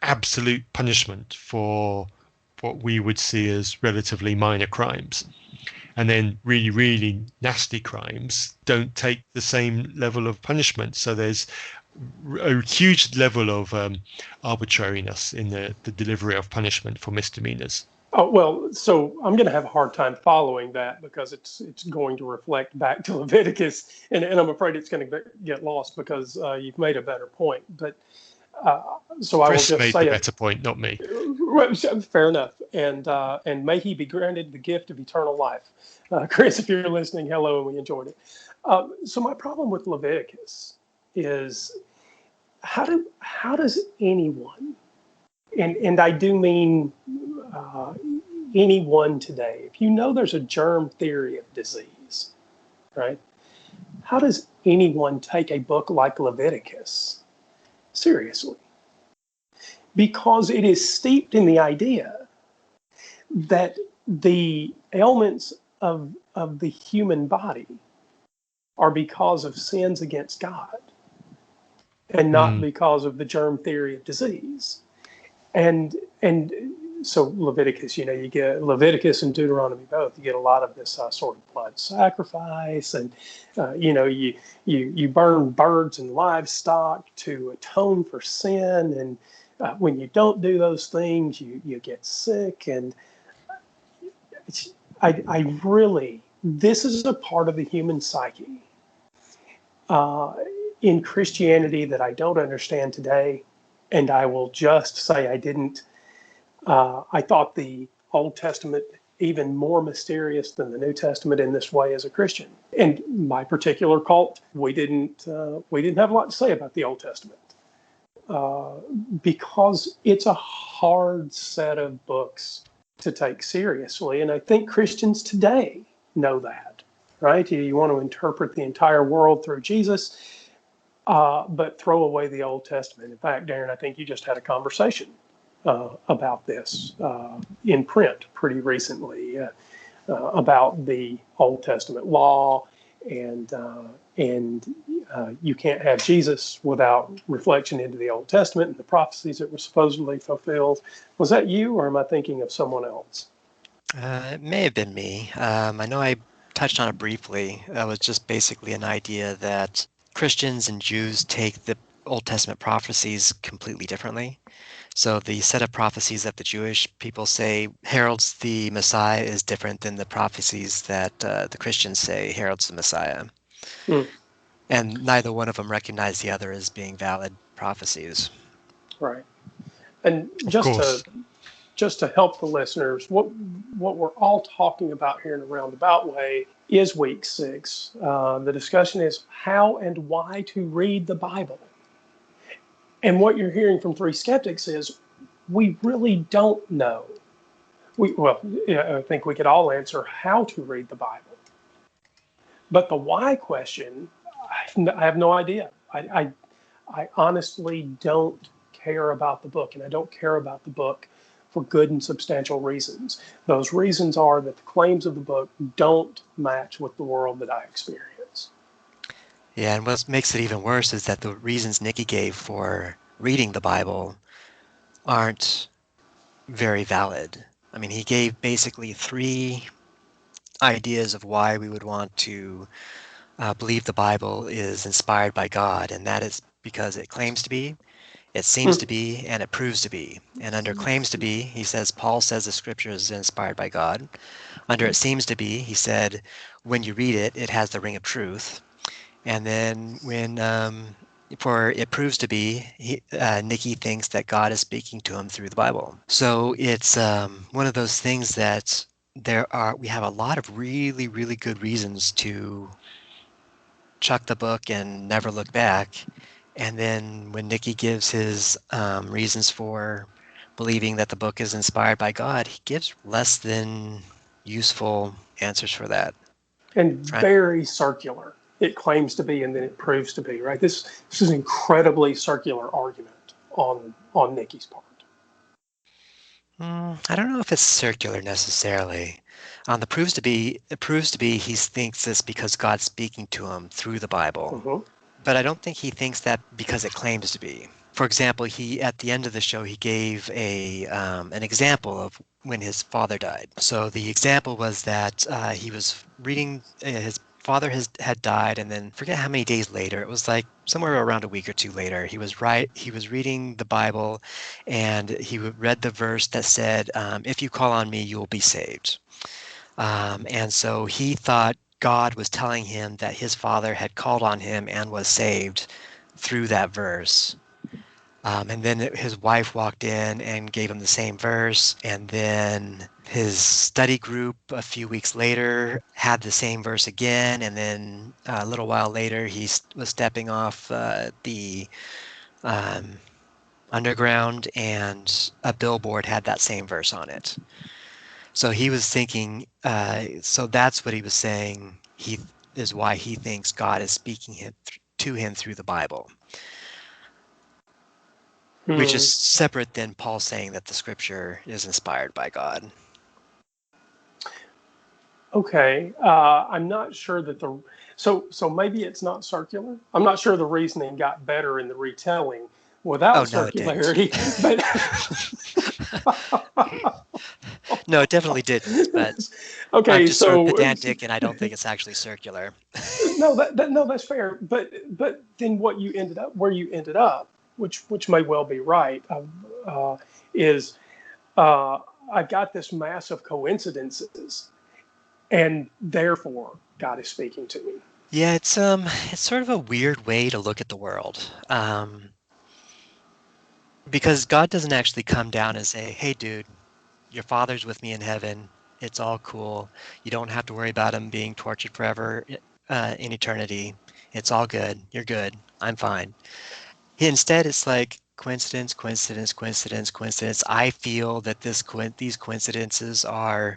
absolute punishment for what we would see as relatively minor crimes, and then really, really nasty crimes don't take the same level of punishment. So there's a huge level of arbitrariness in the delivery of punishment for misdemeanors. Oh, well, so I'm going to have a hard time following that because it's going to reflect back to Leviticus, and I'm afraid it's going to get lost because you've made a better point. But so I will just made say the better point, not me. Fair enough, and may he be granted the gift of eternal life. Chris, if you're listening, hello, and we enjoyed it. So my problem with Leviticus is how does anyone, and I do mean anyone today, if you know there's a germ theory of disease, right? How does anyone take a book like Leviticus seriously? Because it is steeped in the idea that the ailments of the human body are because of sins against God and not because of the germ theory of disease. And so Leviticus, you get Leviticus and Deuteronomy both. You get a lot of this sort of blood sacrifice, and you burn birds and livestock to atone for sin, and when you don't do those things, you get sick. And I really, this is a part of the human psyche in Christianity that I don't understand today, and I will just say I didn't. I thought the Old Testament even more mysterious than the New Testament in this way as a Christian. And my particular cult, we didn't have a lot to say about the Old Testament because it's a hard set of books to take seriously. And I think Christians today know that, right? You want to interpret the entire world through Jesus, but throw away the Old Testament. In fact, Darren, I think you just had a conversation about this in print pretty recently about the Old Testament law, and you can't have Jesus without reflection into the Old Testament and the prophecies that were supposedly fulfilled. Was that you, or am I thinking of someone else? It may have been me. I know I touched on it briefly. It was just basically an idea that Christians and Jews take the Old Testament prophecies completely differently. So the set of prophecies that the Jewish people say heralds the Messiah is different than the prophecies that the Christians say heralds the Messiah. Mm. And neither one of them recognize the other as being valid prophecies. Right. And just to help the listeners, what we're all talking about here in a roundabout way is week 6. The discussion is how and why to read the Bible. And what you're hearing from 3 skeptics is we really don't know. I think we could all answer how to read the Bible. But the why question, I have no idea. I honestly don't care about the book, and I don't care about the book for good and substantial reasons. Those reasons are that the claims of the book don't match with the world that I experience. Yeah, and what makes it even worse is that the reasons Nikki gave for reading the Bible aren't very valid. I mean, he gave basically 3 ideas of why we would want to believe the Bible is inspired by God, and that is because it claims to be, it seems to be, and it proves to be. And under claims to be, he says, Paul says the scripture is inspired by God. Under it seems to be, he said, when you read it, it has the ring of truth. And then when for it proves to be, Nikki thinks that God is speaking to him through the Bible. So it's one of those things that we have a lot of really, really good reasons to chuck the book and never look back. And then when Nikki gives his reasons for believing that the book is inspired by God, he gives less than useful answers for that. And very circular. It claims to be, and then it proves to be, right? This is an incredibly circular argument on Nikki's part. I don't know if it's circular necessarily. On the proves to be, he thinks this because God's speaking to him through the Bible. Mm-hmm. But I don't think he thinks that because it claims to be. For example, at the end of the show, he gave an example of when his father died. So the example was that he was reading, his father had died, and then forget how many days later, it was like somewhere around a week or 2 later, he was reading the Bible, and he read the verse that said, if you call on me, you will be saved. And so he thought God was telling him that his father had called on him and was saved through that verse. And then his wife walked in and gave him the same verse. And then his study group a few weeks later had the same verse again. And then a little while later, he was stepping off the underground, and a billboard had that same verse on it. So he was thinking, so that's what he was saying. Is why he thinks God is speaking to him through the Bible. Which is separate than Paul saying that the scripture is inspired by God. Okay, I'm not sure that so maybe it's not circular. I'm not sure the reasoning got better in the retelling without circularity. No, it definitely didn't. But I'm Okay, just sort of so pedantic, and I don't think it's actually circular. no, no, that's fair. But then what you ended up, where you ended up, which may well be right, is uh, I've got this mass of coincidences, and therefore God is speaking to me. Yeah, it's sort of a weird way to look at the world. Because God doesn't actually come down and say, "Hey, dude, your father's with me in heaven. It's all cool. You don't have to worry about him being tortured forever in eternity. It's all good. You're good. I'm fine." Instead, it's like coincidence, coincidence, coincidence, coincidence. I feel that these coincidences are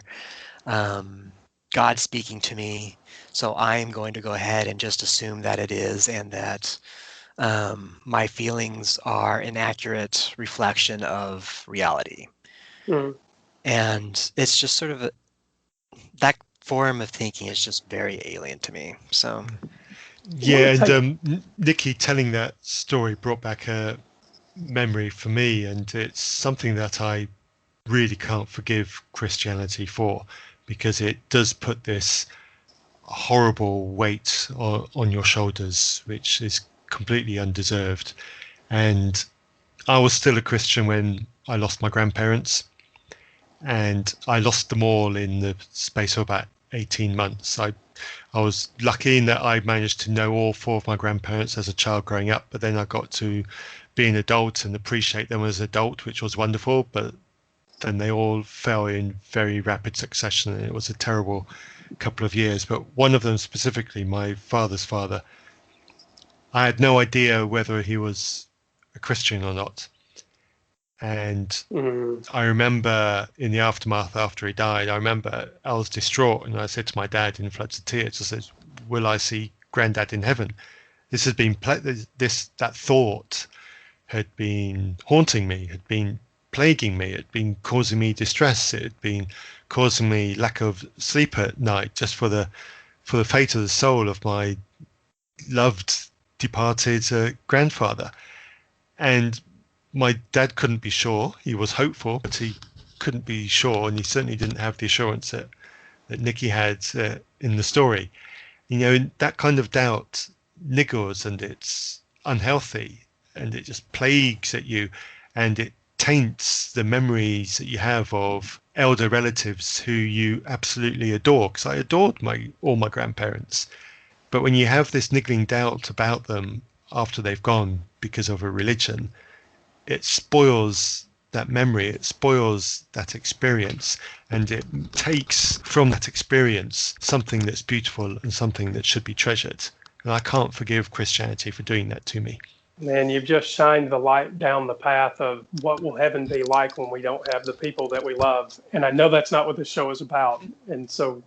God speaking to me, so I'm going to go ahead and just assume that it is, and that my feelings are an accurate reflection of reality. Mm. And it's just sort of that form of thinking is just very alien to me. So Yeah, and Nikki telling that story brought back a memory for me, and it's something that I really can't forgive Christianity for, because it does put this horrible weight on your shoulders, which is completely undeserved. And I was still a Christian when I lost my grandparents, and I lost them all in the space of about 18 months. I was lucky in that I managed to know all four of my grandparents as a child growing up, but then I got to be an adult and appreciate them as an adult, which was wonderful. But then they all fell in very rapid succession, and it was a terrible couple of years. But one of them specifically, my father's father, I had no idea whether he was a Christian or not. And I remember in the aftermath, after he died, I remember I was distraught, and I said to my dad in floods of tears, I said, "Will I see Granddad in heaven?" This had been that thought had been haunting me, had been plaguing me, had been causing me distress, it had been causing me lack of sleep at night, just for the fate of the soul of my loved departed grandfather. And my dad couldn't be sure. He was hopeful, but he couldn't be sure, and he certainly didn't have the assurance that Nikki had in the story. You know, that kind of doubt niggles, and it's unhealthy, and it just plagues at you, and it taints the memories that you have of elder relatives who you absolutely adore. Because I adored all my grandparents, but when you have this niggling doubt about them after they've gone because of a religion, it spoils that memory, it spoils that experience, and it takes from that experience something that's beautiful and something that should be treasured. And I can't forgive Christianity for doing that to me. Man, you've just shined the light down the path of what will heaven be like when we don't have the people that we love. And I know that's not what this show is about, and so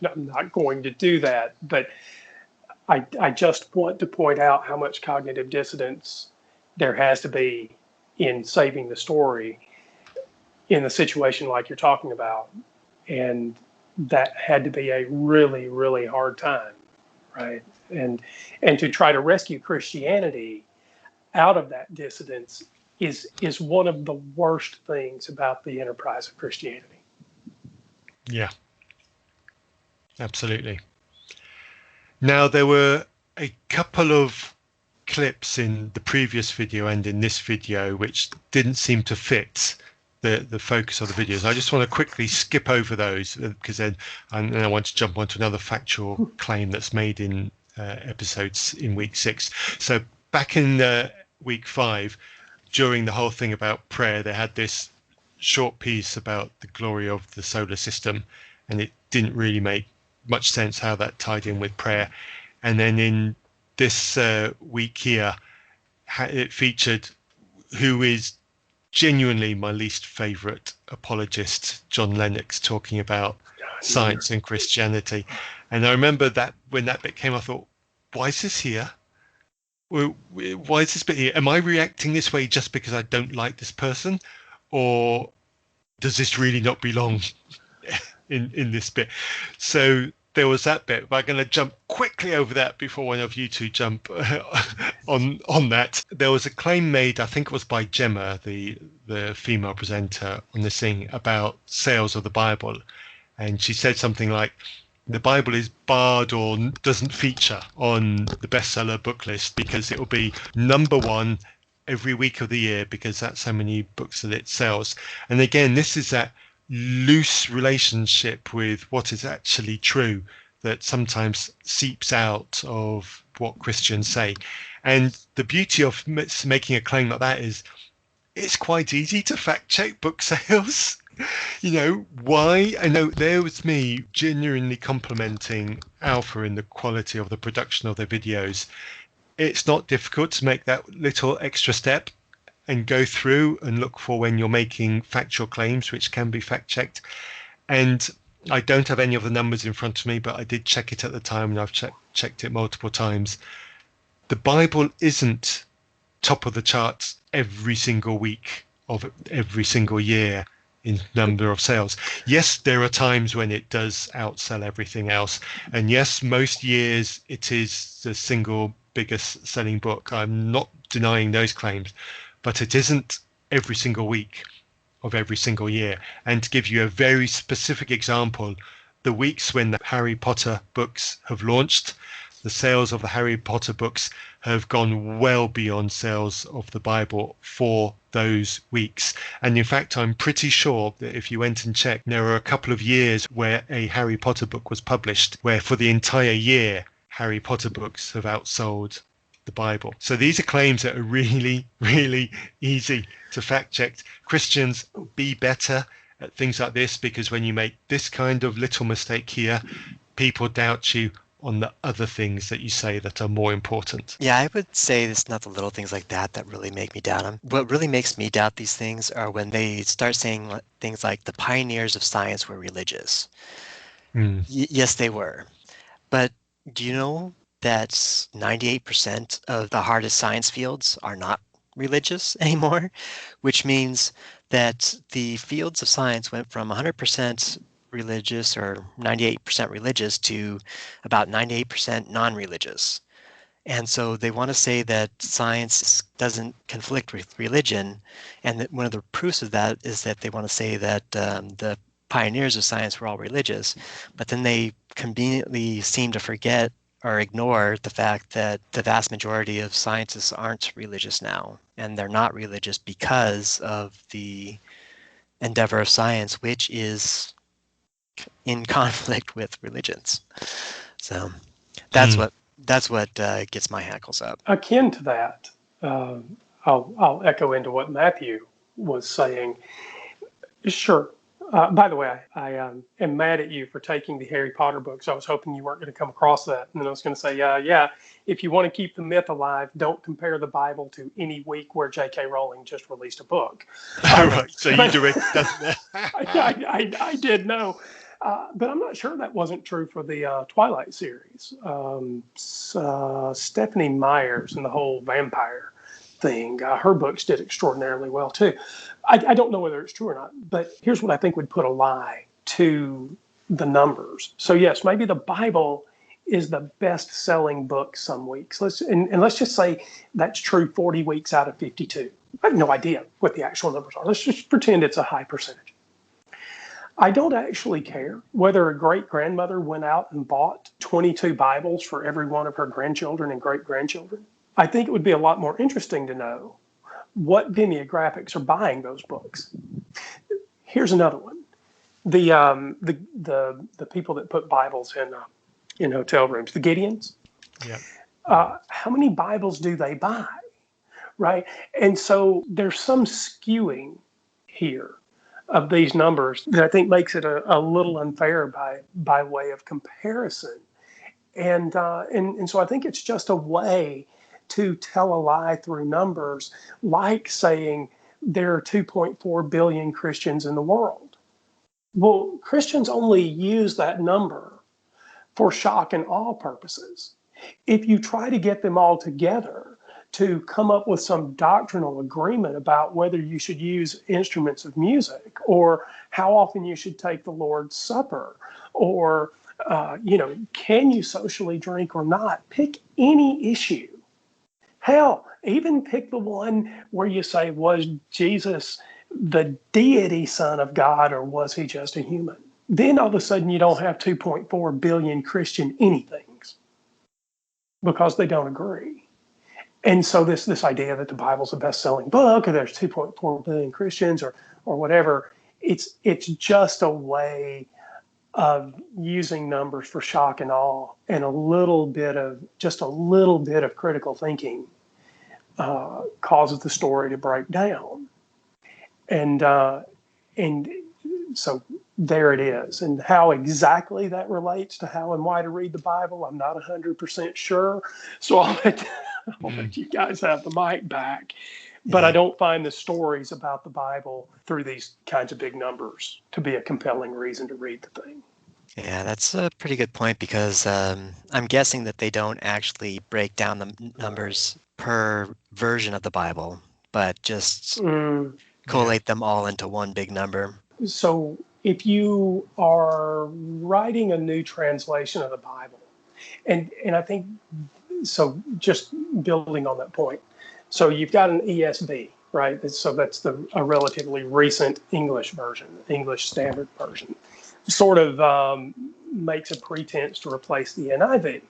I'm not going to do that. But I just want to point out how much cognitive dissonance there has to be in saving the story in the situation like you're talking about. And that had to be a really, really hard time, right? And to try to rescue Christianity out of that dissonance is one of the worst things about the enterprise of Christianity. Yeah, absolutely. Now, there were a couple of clips in the previous video and in this video which didn't seem to fit the focus of the videos. I just want to quickly skip over those, because then I want to jump onto another factual claim that's made in episodes in week 6. So back in week 5, during the whole thing about prayer, they had this short piece about the glory of the solar system, and it didn't really make much sense how that tied in with prayer. And then in this week here, it featured who is genuinely my least favorite apologist, John Lennox, talking about science and Christianity. And I remember that when that bit came, I thought, why is this here? Why is this bit here? Am I reacting this way just because I don't like this person? Or does this really not belong in this bit? So there was that bit, but I'm going to jump quickly over that before one of you two jump on that. There was a claim made, I think it was by Gemma, the female presenter, on this thing about sales of the Bible, and she said something like, the Bible is barred or doesn't feature on the bestseller book list because it will be number one every week of the year because that's how many books that it sells. And again, this is that loose relationship with what is actually true that sometimes seeps out of what Christians say. And the beauty of making a claim like that is it's quite easy to fact check book sales. You know, why? I know there was me genuinely complimenting Alpha in the quality of the production of their videos. It's not difficult to make that little extra step and go through and look for when you're making factual claims, which can be fact checked. And I don't have any of the numbers in front of me, but I did check it at the time, and I've checked it multiple times. The Bible isn't top of the charts every single week of every single year in number of sales. Yes, there are times when it does outsell everything else. And yes, most years it is the single biggest selling book. I'm not denying those claims, but it isn't every single week of every single year. And to give you a very specific example, the weeks when the Harry Potter books have launched, the sales of the Harry Potter books have gone well beyond sales of the Bible for those weeks. And in fact, I'm pretty sure that if you went and checked, there are a couple of years where a Harry Potter book was published, where for the entire year, Harry Potter books have outsold the Bible. So these are claims that are really, really easy to fact check. Christians, be better at things like this, because when you make this kind of little mistake here, people doubt you on the other things that you say that are more important. Yeah, I would say it's not the little things like that that really make me doubt them. What really makes me doubt these things are when they start saying things like the pioneers of science were religious. Yes, they were. But do you know that 98% of the hardest science fields are not religious anymore? Which means that the fields of science went from 100% religious or 98% religious to about 98% non-religious. And so they want to say that science doesn't conflict with religion. And that one of the proofs of that is that they want to say that the pioneers of science were all religious, but then they conveniently seem to forget or ignore the fact that the vast majority of scientists aren't religious now. And they're not religious because of the endeavor of science, which is in conflict with religions. So that's what gets my hackles up. Akin to that, I'll echo into what Matthew was saying. Sure. By the way, I am mad at you for taking the Harry Potter books. I was hoping you weren't going to come across that. And then I was going to say, yeah, if you want to keep the myth alive, don't compare the Bible to any week where J.K. Rowling just released a book. Right, so you direct that. I did know. But I'm not sure that wasn't true for the Twilight series. Stephanie Myers and the whole vampire thing, her books did extraordinarily well too. I don't know whether it's true or not, but here's what I think would put a lie to the numbers. So yes, maybe the Bible is the best-selling book some weeks. Let's just say that's true 40 weeks out of 52. I have no idea what the actual numbers are. Let's just pretend it's a high percentage. I don't actually care whether a great-grandmother went out and bought 22 Bibles for every one of her grandchildren and great-grandchildren. I think it would be a lot more interesting to know what demographics are buying those books. Here's another one. The people that put Bibles in hotel rooms, the Gideons. Yeah. How many Bibles do they buy? Right? And so there's some skewing here of these numbers that I think makes it a little unfair by way of comparison. And so I think it's just a way to tell a lie through numbers, like saying there are 2.4 billion Christians in the world. Well, Christians only use that number for shock and awe purposes. If you try to get them all together to come up with some doctrinal agreement about whether you should use instruments of music or how often you should take the Lord's Supper or, can you socially drink or not, pick any issue. Hell, even pick the one where you say, was Jesus the deity son of God, or was he just a human? Then all of a sudden you don't have 2.4 billion Christian anythings because they don't agree. And so this idea that the Bible's a best-selling book, or there's 2.4 billion Christians, or whatever, it's just a way of using numbers for shock and awe, and a little bit of critical thinking causes the story to break down. And so there it is. And how exactly that relates to how and why to read the Bible, I'm not 100% sure. So I'll let you guys have the mic back. But I don't find the stories about the Bible through these kinds of big numbers to be a compelling reason to read the thing. Yeah, that's a pretty good point, because I'm guessing that they don't actually break down the numbers per version of the Bible, but just collate them all into one big number. So if you are writing a new translation of the Bible, and I think, so just building on that point, so you've got an ESV, right? So that's a relatively recent English version, English Standard Version, sort of makes a pretense to replace the NIV.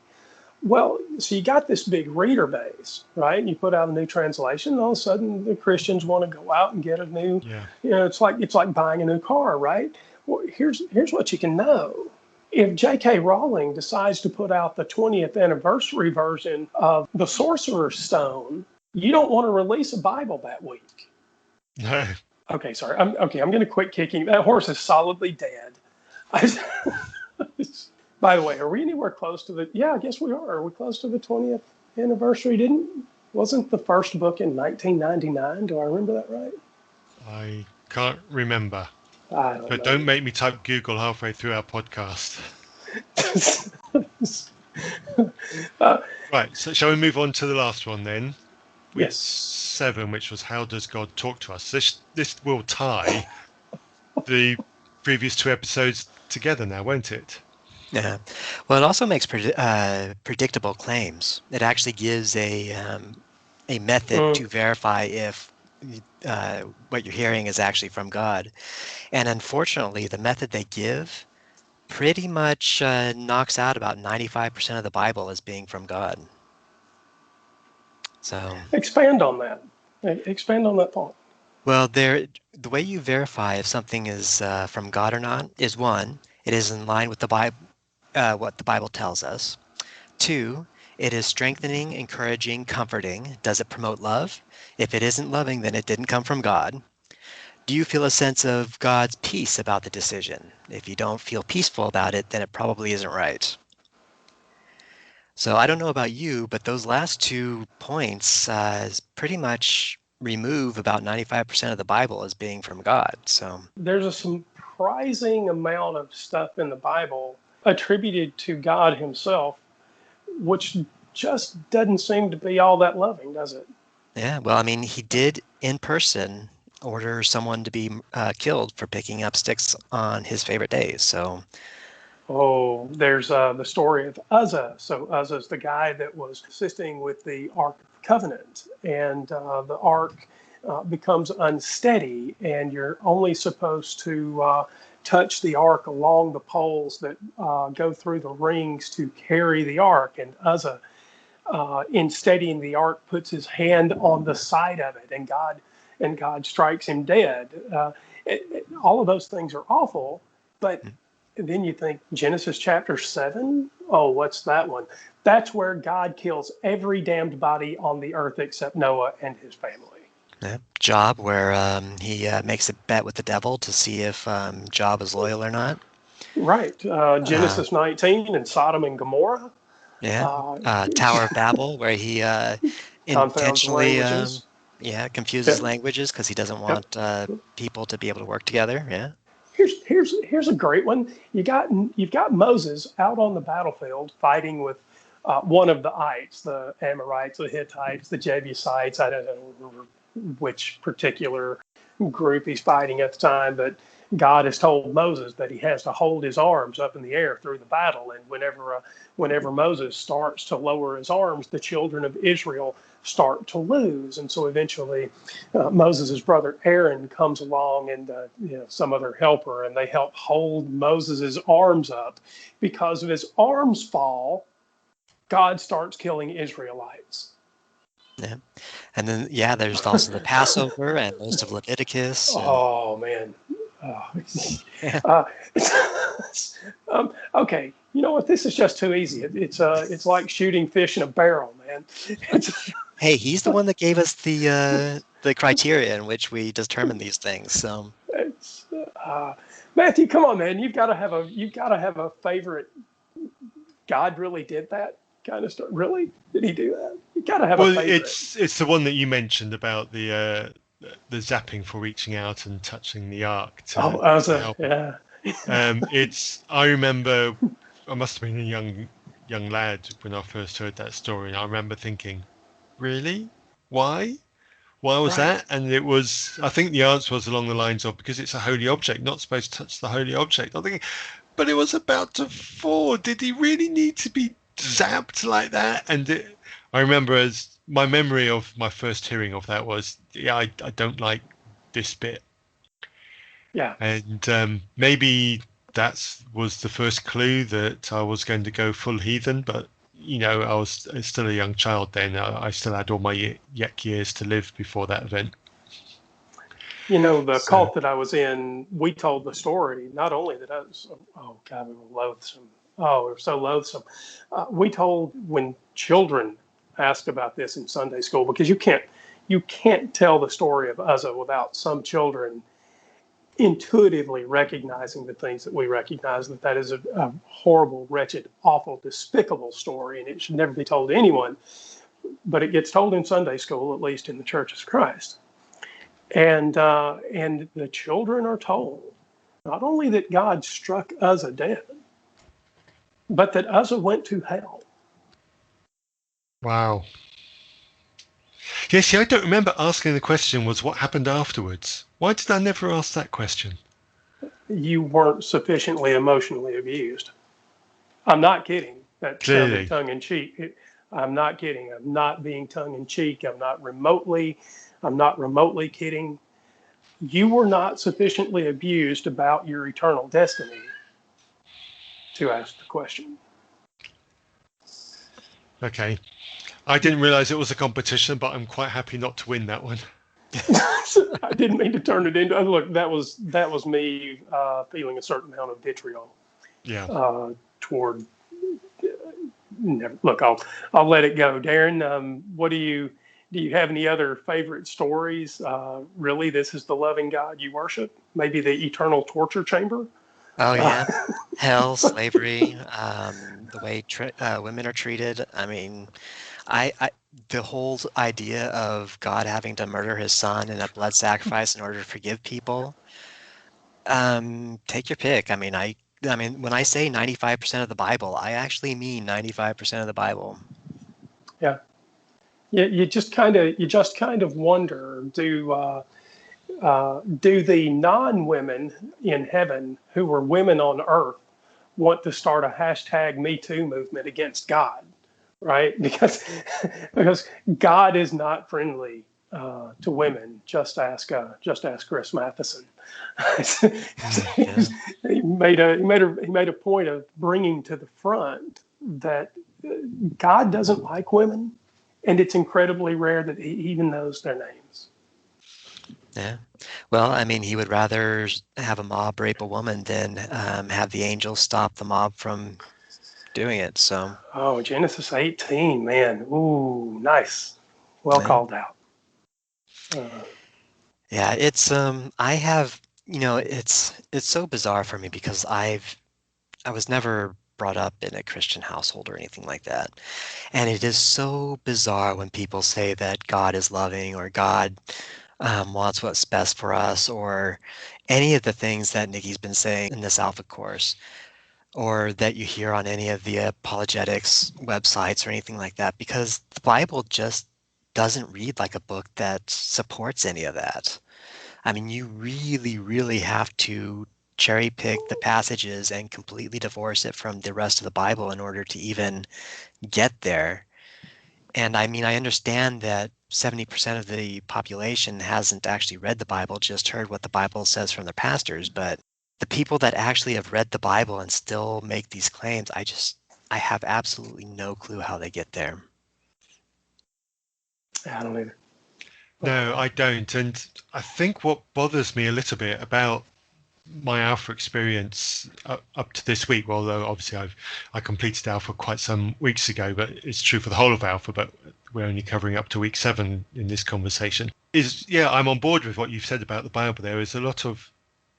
Well, so you got this big reader base, right? You put out a new translation, and all of a sudden the Christians want to go out and get a new, it's like buying a new car, right? Well, here's what you can know. If J.K. Rowling decides to put out the 20th anniversary version of The Sorcerer's Stone, you don't want to release a Bible that week. No. Okay, sorry. I'm going to quit kicking. That horse is solidly dead. By the way, are we anywhere close to the? Yeah, I guess we are. Are we close to the 20th anniversary? Wasn't the first book in 1999? Do I remember that right? I can't remember. But don't make me type Google halfway through our podcast. Right. So shall we move on to the last one then? Yes. 7, which was how does God talk to us? This will tie the previous 2 episodes together now, won't it? Yeah. Well, it also makes predictable claims. It actually gives a method to verify if what you're hearing is actually from God. And unfortunately, the method they give pretty much knocks out about 95% of the Bible as being from God. So expand on that. Expand on that point. Well, the way you verify if something is from God or not is, 1, it is in line with the Bible, what the Bible tells us. 2, it is strengthening, encouraging, comforting. Does it promote love? If it isn't loving, then it didn't come from God. Do you feel a sense of God's peace about the decision? If you don't feel peaceful about it, then it probably isn't right. So I don't know about you, but those last 2 points pretty much remove about 95% of the Bible as being from God. So there's a surprising amount of stuff in the Bible attributed to God himself, which just doesn't seem to be all that loving, does it? Yeah, well, I mean, he did in person order someone to be killed for picking up sticks on his favorite days. So Oh, there's the story of Uzzah. So Uzzah's the guy that was assisting with the Ark of the Covenant, and the Ark becomes unsteady, and you're only supposed to touch the Ark along the poles that go through the rings to carry the Ark. And Uzzah, in steadying the Ark, puts his hand on the side of it, and God strikes him dead. All of those things are awful, but then you think Genesis chapter 7, oh, what's that one? That's where God kills every damned body on the earth except Noah and his family. Yeah. Job, where he makes a bet with the devil to see if Job is loyal or not. Right. Genesis 19 and Sodom and Gomorrah. Yeah. Tower of Babel, where he intentionally confuses languages because he doesn't want people to be able to work together. Yeah. Here's a great one. You've got Moses out on the battlefield fighting with one of the ites, the Amorites, the Hittites, the Jebusites. I don't know which particular group he's fighting at the time, but God has told Moses that he has to hold his arms up in the air through the battle. And whenever Moses starts to lower his arms, the children of Israel start to lose. And so eventually Moses' brother Aaron comes along and some other helper, and they help hold Moses' arms up. Because of his arms fall, God starts killing Israelites. Yeah. And then, yeah, there's also the Passover and most of Leviticus. And, Oh, man. Oh. yeah. Okay, you know what? This is just too easy. It's like shooting fish in a barrel, man. Hey, he's the one that gave us the criteria in which we determine these things. So, It's, Matthew, come on, man. You've got to have a favorite. God really did that kind of stuff. Really? Did he do that? You got to have a favorite. It's the one that you mentioned about the zapping for reaching out and touching the ark to help. Yeah. I remember I must have been a young lad when I first heard that story, and I remember thinking, really? Why? Why was Right. that? And I think the answer was along the lines of, because it's a holy object, not supposed to touch the holy object. I'm thinking, but it was about to fall. Did he really need to be zapped like that? And I remember as my memory of my first hearing of that was, yeah, I don't like this bit. Yeah. And maybe that was the first clue that I was going to go full heathen, but I was still a young child then. I still had all my yet years to live before that event. The cult that I was in, we told the story, not only that I was, oh God, we were loathsome. Oh, we were so loathsome. We told when children asked about this in Sunday school, because you can't tell the story of Uzzah without some children intuitively recognizing the things that we recognize, that is a horrible, wretched, awful, despicable story, and it should never be told to anyone. But it gets told in Sunday school, at least in the Church of Christ. And the children are told not only that God struck Uzzah dead, but that Uzzah went to hell. Wow. Yeah, see, I don't remember asking the question was what happened afterwards. Why did I never ask that question? You weren't sufficiently emotionally abused. I'm not kidding. That Clearly. sounded tongue in cheek. I'm not kidding. I'm not being tongue in cheek. I'm not remotely kidding. You were not sufficiently abused about your eternal destiny to ask the question. Okay. I didn't realize it was a competition, but I'm quite happy not to win that one. I didn't mean to turn it into. Look, that was me feeling a certain amount of vitriol. Yeah. Toward. Look, I'll let it go. Darren, what do you have any other favorite stories? Really, this is the loving God you worship? Maybe the eternal torture chamber? oh yeah, hell, slavery, the way women are treated. I mean, the whole idea of God having to murder his son in a blood sacrifice in order to forgive people. Take your pick. I mean, when I say 95% of the Bible, I actually mean 95% of the Bible. Yeah. You just kind of wonder, do the non-women in heaven who were women on earth want to start a hashtag Me Too movement against God, right? Because God is not friendly to women. Just ask Chris Matheson. He made a point of bringing to the front that God doesn't like women, and it's incredibly rare that he even knows their names. Yeah. Well, I mean, he would rather have a mob rape a woman than have the angels stop the mob from doing it. So. Oh, Genesis 18, man. Ooh, nice. Well called out. Yeah, it's I have, it's so bizarre for me because I was never brought up in a Christian household or anything like that. And it is so bizarre when people say that God is loving or God wants what's best for us or any of the things that Nikki's been saying in this Alpha course or that you hear on any of the apologetics websites or anything like that, because the Bible just doesn't read like a book that supports any of that. I mean, you really, really have to cherry pick the passages and completely divorce it from the rest of the Bible in order to even get there. And I mean, I understand that 70% of the population hasn't actually read the Bible, just heard what the Bible says from their pastors. But the people that actually have read the Bible and still make these claims, I have absolutely no clue how they get there. I don't either. No, I don't. And I think what bothers me a little bit about my alpha experience up to this week, although obviously I completed alpha quite some weeks ago, but it's true for the whole of alpha, but we're only covering up to week 7 in this conversation, is I'm on board with what you've said about the Bible. There is a lot of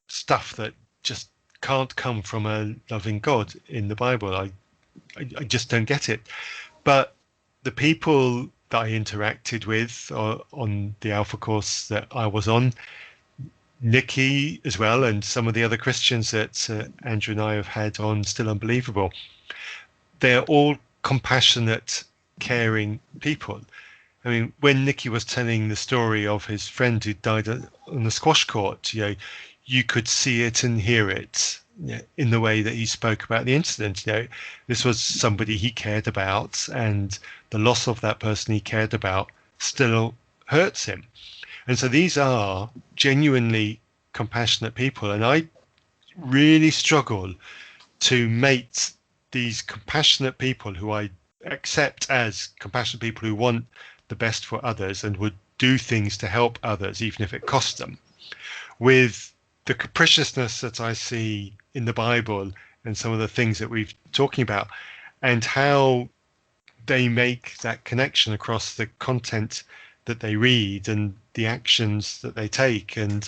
stuff that just can't come from a loving God in the Bible. I just don't get it. But the people that I interacted with on the alpha course that I was on, Nikki as well, and some of the other Christians that Andrew and I have had on Still Unbelievable, they're all compassionate, caring people. I mean, when Nikki was telling the story of his friend who died on the squash court, you could see it and hear it in the way that he spoke about the incident. This was somebody he cared about, and the loss of that person he cared about still hurts him. And so these are genuinely compassionate people. And I really struggle to mate these compassionate people who I accept as compassionate people who want the best for others and would do things to help others, even if it costs them, with the capriciousness that I see in the Bible and some of the things that we've talking about, and how they make that connection across the content that they read and the actions that they take. And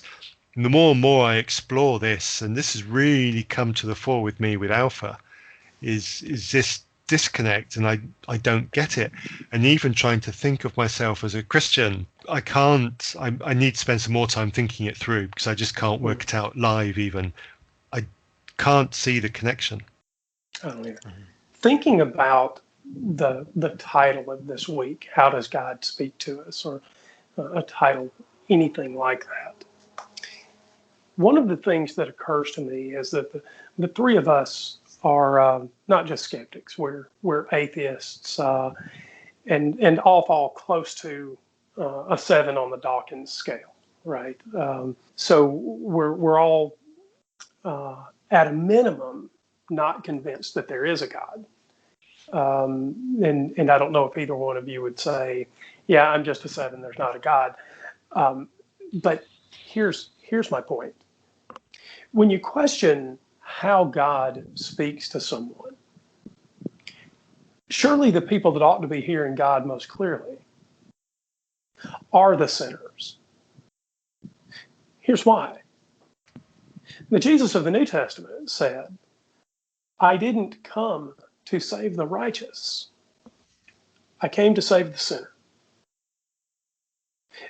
the more and more I explore this, and this has really come to the fore with me with alpha, is this disconnect, and I don't get it. And even trying to think of myself as a Christian, I can't. I need to spend some more time thinking it through, because I just can't work it out live. Even I can't see the connection. I don't either. Thinking about the title of this week, how does God speak to us, or a title, anything like that. One of the things that occurs to me is that the three of us are not just skeptics. We're atheists, and all fall close to a 7 on the Dawkins scale, right? So we're all at a minimum not convinced that there is a God. And I don't know if either one of you would say, yeah, I'm just a 7, there's not a God. But here's my point. When you question how God speaks to someone, surely the people that ought to be hearing God most clearly are the sinners. Here's why. The Jesus of the New Testament said, I didn't come to save the righteous. I came to save the sinner.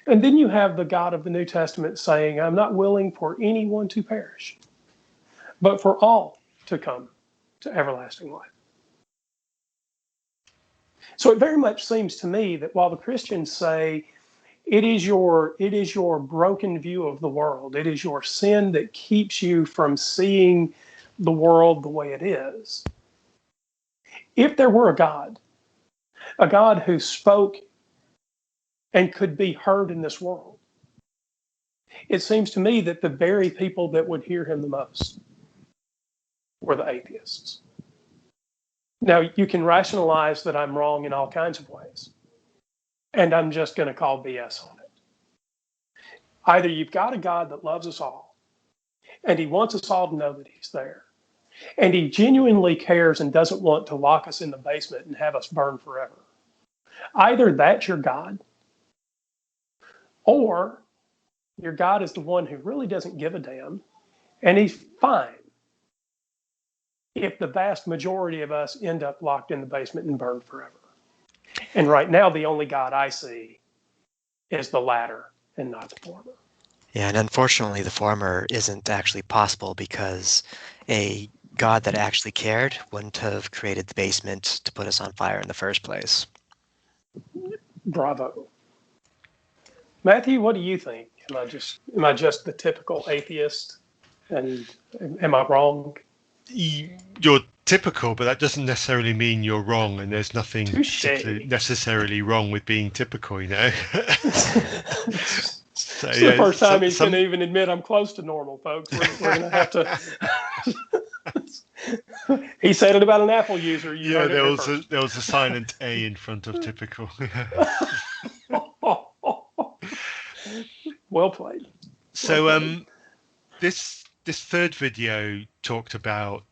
And then you have the God of the New Testament saying, I'm not willing for anyone to perish, but for all to come to everlasting life. So it very much seems to me that while the Christians say it is your broken view of the world, it is your sin that keeps you from seeing the world the way it is, if there were a God who spoke and could be heard in this world, it seems to me that the very people that would hear him the most were the atheists. Now, you can rationalize that I'm wrong in all kinds of ways, and I'm just going to call BS on it. Either you've got a God that loves us all, and he wants us all to know that he's there, and he genuinely cares and doesn't want to lock us in the basement and have us burn forever. Either that's your God, or your God is the one who really doesn't give a damn, and he's fine if the vast majority of us end up locked in the basement and burned forever. And right now, the only God I see is the latter and not the former. Yeah, and unfortunately, the former isn't actually possible because a God that actually cared wouldn't have created the basement to put us on fire in the first place. Bravo. Matthew, what do you think? Am I just the typical atheist? And am I wrong? You're typical, but that doesn't necessarily mean you're wrong, and there's nothing Touche. particularly necessarily wrong with being typical, you know. So, It's the first time he's going to even admit I'm close to normal, folks. We're going to have to. He said it about an Apple user. Yeah, there was a silent A in front of typical. Well played. So this third video talked about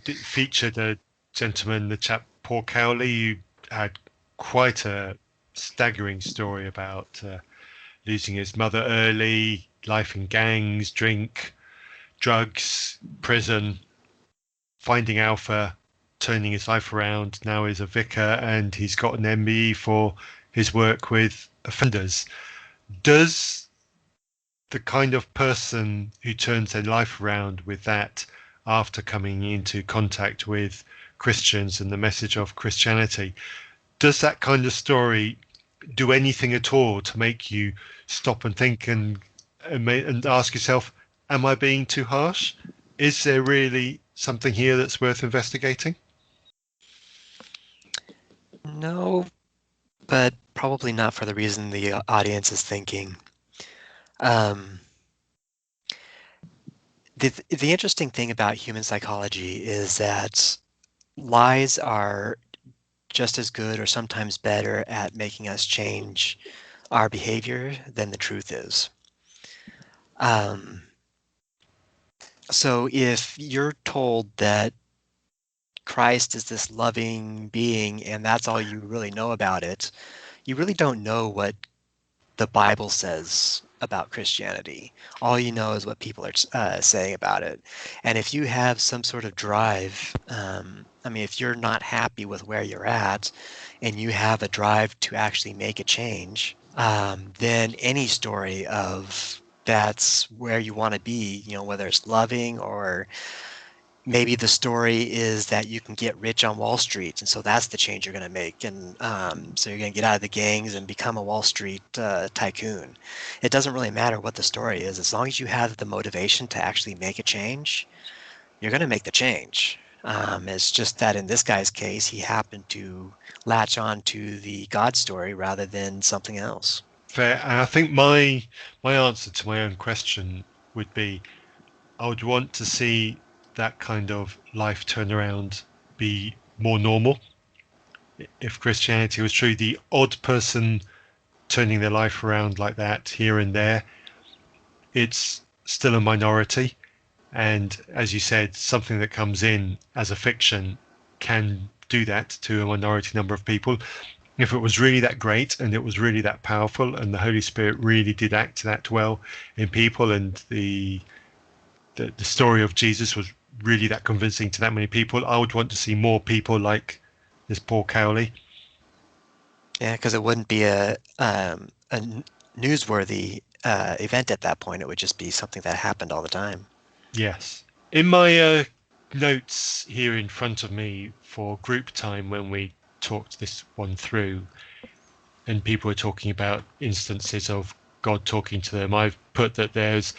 featured a gentleman, the chap Paul Cowley, who had quite a staggering story about losing his mother early, life in gangs, drink, drugs, prison, finding Alpha, turning his life around. Now he's a vicar and he's got an MBE for his work with offenders. Does the kind of person who turns their life around with that after coming into contact with Christians and the message of Christianity, does that kind of story do anything at all to make you stop and think and ask yourself, am I being too harsh? Is there really something here that's worth investigating? No, but probably not for the reason the audience is thinking. The interesting thing about human psychology is that lies are just as good or sometimes better at making us change our behavior than the truth is. So if you're told that Christ is this loving being and that's all you really know about it, you really don't know what the Bible says about Christianity. All you know is what people are saying about it. And if you have some sort of drive, if you're not happy with where you're at and you have a drive to actually make a change, then any story of that's where you want to be, whether it's loving or maybe the story is that you can get rich on Wall Street, and so that's the change you're going to make. And so you're going to get out of the gangs and become a Wall Street tycoon. It doesn't really matter what the story is. As long as you have the motivation to actually make a change, you're going to make the change. It's just that in this guy's case, he happened to latch on to the God story rather than something else. Fair. And I think my answer to my own question would be, I would want to see that kind of life turnaround be more normal. If Christianity was true, the odd person turning their life around like that here and there, it's still a minority. And as you said, something that comes in as a fiction can do that to a minority number of people. If it was really that great and it was really that powerful and the Holy Spirit really did act that well in people, and the story of Jesus was really that convincing to that many people, I would want to see more people like this Paul Cowley. Yeah, because it wouldn't be a newsworthy event at that point. It would just be something that happened all the time. Yes. In my notes here in front of me for group time, when we talked this one through and people were talking about instances of God talking to them, I've put that there's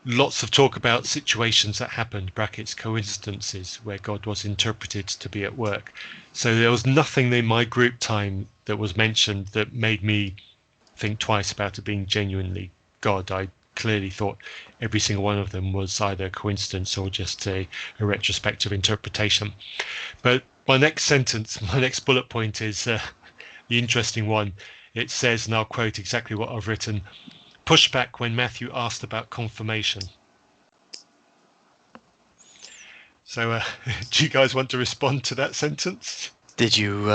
lots of talk about situations that happened, brackets, coincidences, where God was interpreted to be at work. So there was nothing in my group time that was mentioned that made me think twice about it being genuinely God. I clearly thought every single one of them was either a coincidence or just a retrospective interpretation. But my next sentence, my next bullet point is the interesting one. It says, and I'll quote exactly what I've written, pushback when Matthew asked about confirmation. So do you guys want to respond to that sentence? Did you,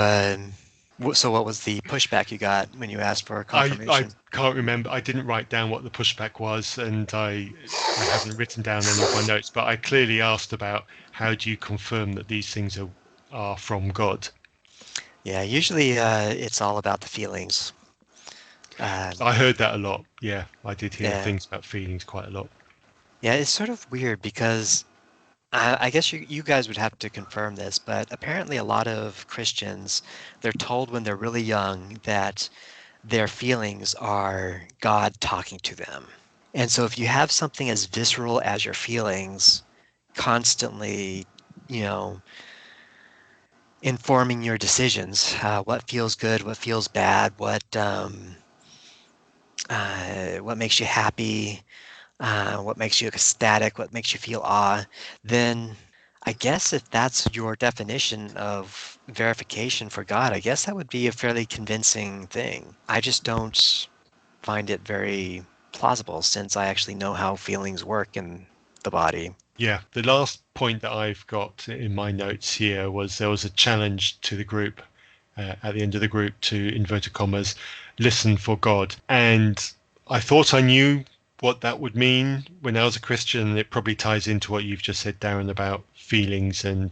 so what was the pushback you got when you asked for confirmation? I can't remember. I didn't write down what the pushback was, and I haven't written down any of my notes, but I clearly asked about how do you confirm that these things are from God? Yeah, usually it's all about the feelings. I heard that a lot. Yeah, I did hear things about feelings quite a lot. Yeah, it's sort of weird because I guess you guys would have to confirm this, but apparently a lot of Christians, they're told when they're really young that their feelings are God talking to them. And so if you have something as visceral as your feelings constantly, you know, informing your decisions, what feels good, what feels bad, what makes you happy, what makes you ecstatic, what makes you feel awe, then I guess if that's your definition of verification for God, I guess that would be a fairly convincing thing. I just don't find it very plausible since I actually know how feelings work in the body. Yeah, the last point that I've got in my notes here was there was a challenge to the group at the end of the group to, inverted commas, listen for God. And I thought I knew what that would mean when I was a Christian. It probably ties into what you've just said, Darren, about feelings and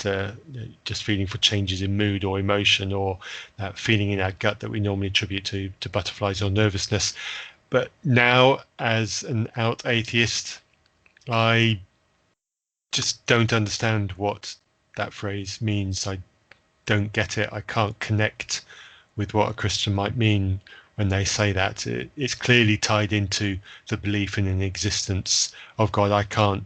just feeling for changes in mood or emotion, or that feeling in our gut that we normally attribute to butterflies or nervousness. But now, as an out atheist, I just don't understand what that phrase means. I don't get it. I can't connect with what a Christian might mean when they say that. It's clearly tied into the belief in an existence of God. I can't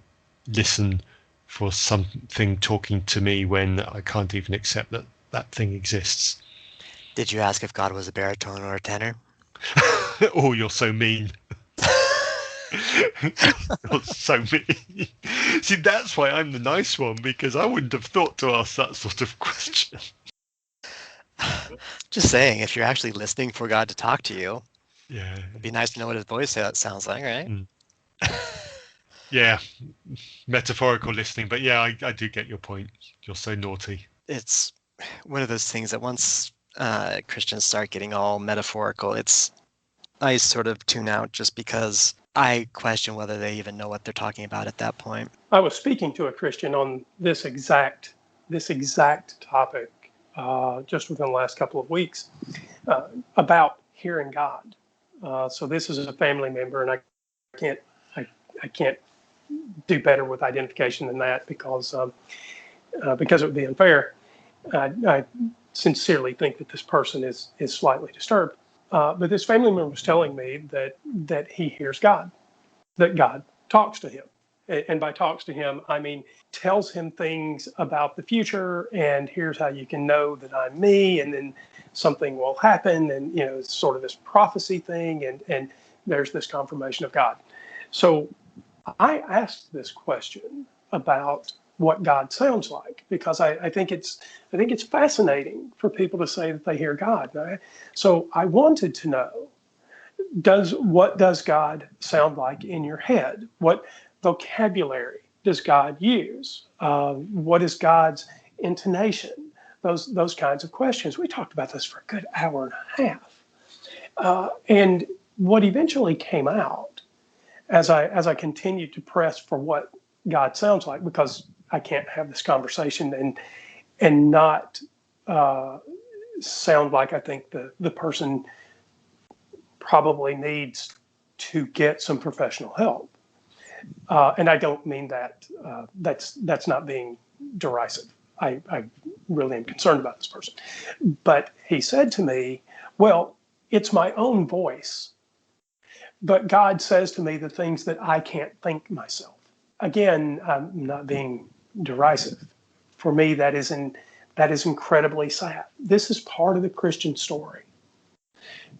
listen for something talking to me when I can't even accept that that thing exists. Did you ask if God was a baritone or a tenor? Oh, you're so mean. You're so mean. See, that's why I'm the nice one, because I wouldn't have thought to ask that sort of question. Just saying, if you're actually listening for God to talk to you, Yeah. it'd be nice to know what his voice sounds like, right? Yeah, metaphorical listening, but yeah, I do get your point. You're so naughty. It's one of those things that once Christians start getting all metaphorical, I sort of tune out just because I question whether they even know what they're talking about at that point. I was speaking to a Christian on this exact topic just within the last couple of weeks about hearing God. So this is a family member, and I can't do better with identification than that because it would be unfair. I sincerely think that this person is slightly disturbed. But this family member was telling me that he hears God, that God talks to him. And by talks to him, I mean tells him things about the future, and here's how you can know that I'm me, and then something will happen, and it's sort of this prophecy thing, and there's this confirmation of God. So I asked this question about what God sounds like because I think it's fascinating for people to say that they hear God. So I wanted to know, what does God sound like in your head? What vocabulary does God use? What is God's intonation? Those kinds of questions. We talked about this for a good hour and a half. And what eventually came out as I continued to press for what God sounds like, because I can't have this conversation and not sound like I think the person probably needs to get some professional help. And I don't mean that that's not being derisive. I really am concerned about this person. But he said to me, well, it's my own voice, but God says to me the things that I can't think myself. Again, I'm not being derisive. For me, that is incredibly sad. This is part of the Christian story.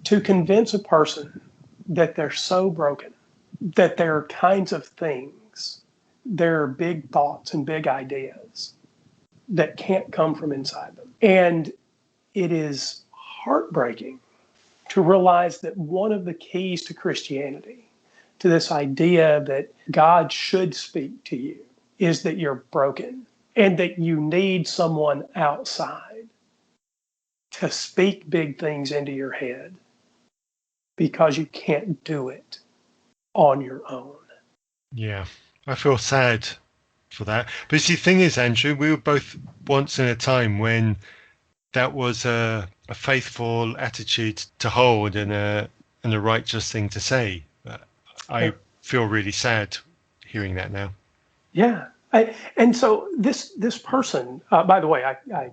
To convince a person that they're so broken, that there are kinds of things, there are big thoughts and big ideas that can't come from inside them. And it is heartbreaking to realize that one of the keys to Christianity, to this idea that God should speak to you, is that you're broken and that you need someone outside to speak big things into your head because you can't do it on your own. Yeah, I feel sad for that. But see, the thing is, Andrew, we were both once in a time when that was a faithful attitude to hold and a righteous thing to say. I feel really sad hearing that now. Yeah. And so this person, by the way, I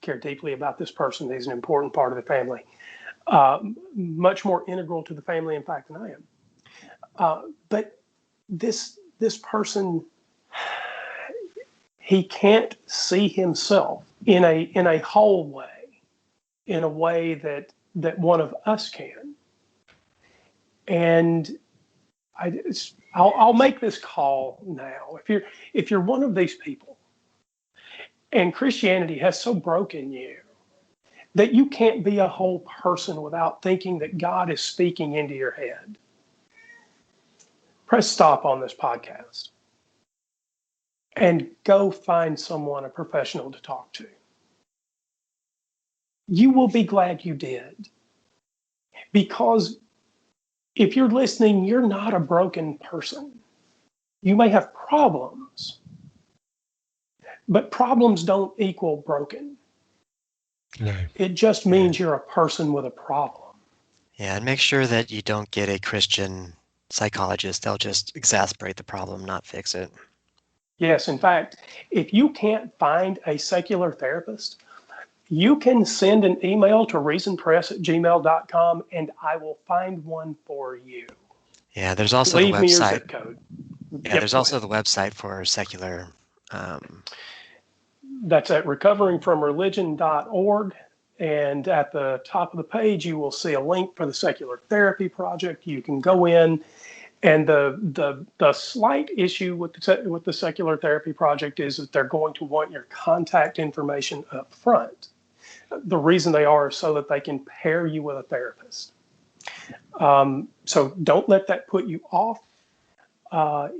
care deeply about this person. He's an important part of the family. much more integral to the family, in fact, than I am. But this person, he can't see himself in a whole way, in a way that one of us can. And I'll make this call now. If you're one of these people, and Christianity has so broken you that you can't be a whole person without thinking that God is speaking into your head, press stop on this podcast and go find someone, a professional, to talk to. You will be glad you did. Because if you're listening, you're not a broken person. You may have problems, but problems don't equal broken. No. It just means you're a person with a problem. Yeah, and make sure that you don't get a Christian psychologist. They'll just exacerbate the problem, not fix it. Yes, in fact, if you can't find a secular therapist, you can send an email to reasonpress@gmail.com and I will find one for you. Yeah, there's also Leave the me your website. zip code. Yeah, there's also the website for secular. That's at recoveringfromreligion.org. And at the top of the page, you will see a link for the Secular Therapy Project. You can go in, and the slight issue with the Secular Therapy Project is that they're going to want your contact information up front. The reason they are is so that they can pair you with a therapist. So don't let that put you off.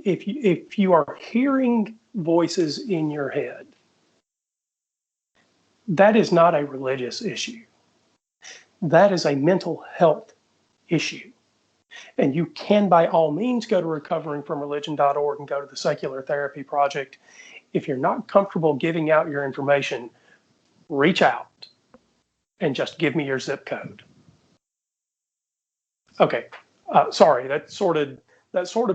If you are hearing voices in your head, that is not a religious issue. That is a mental health issue. And you can, by all means, go to recoveringfromreligion.org and go to the Secular Therapy Project. If you're not comfortable giving out your information, reach out and just give me your zip code. Okay, sorry, that sort of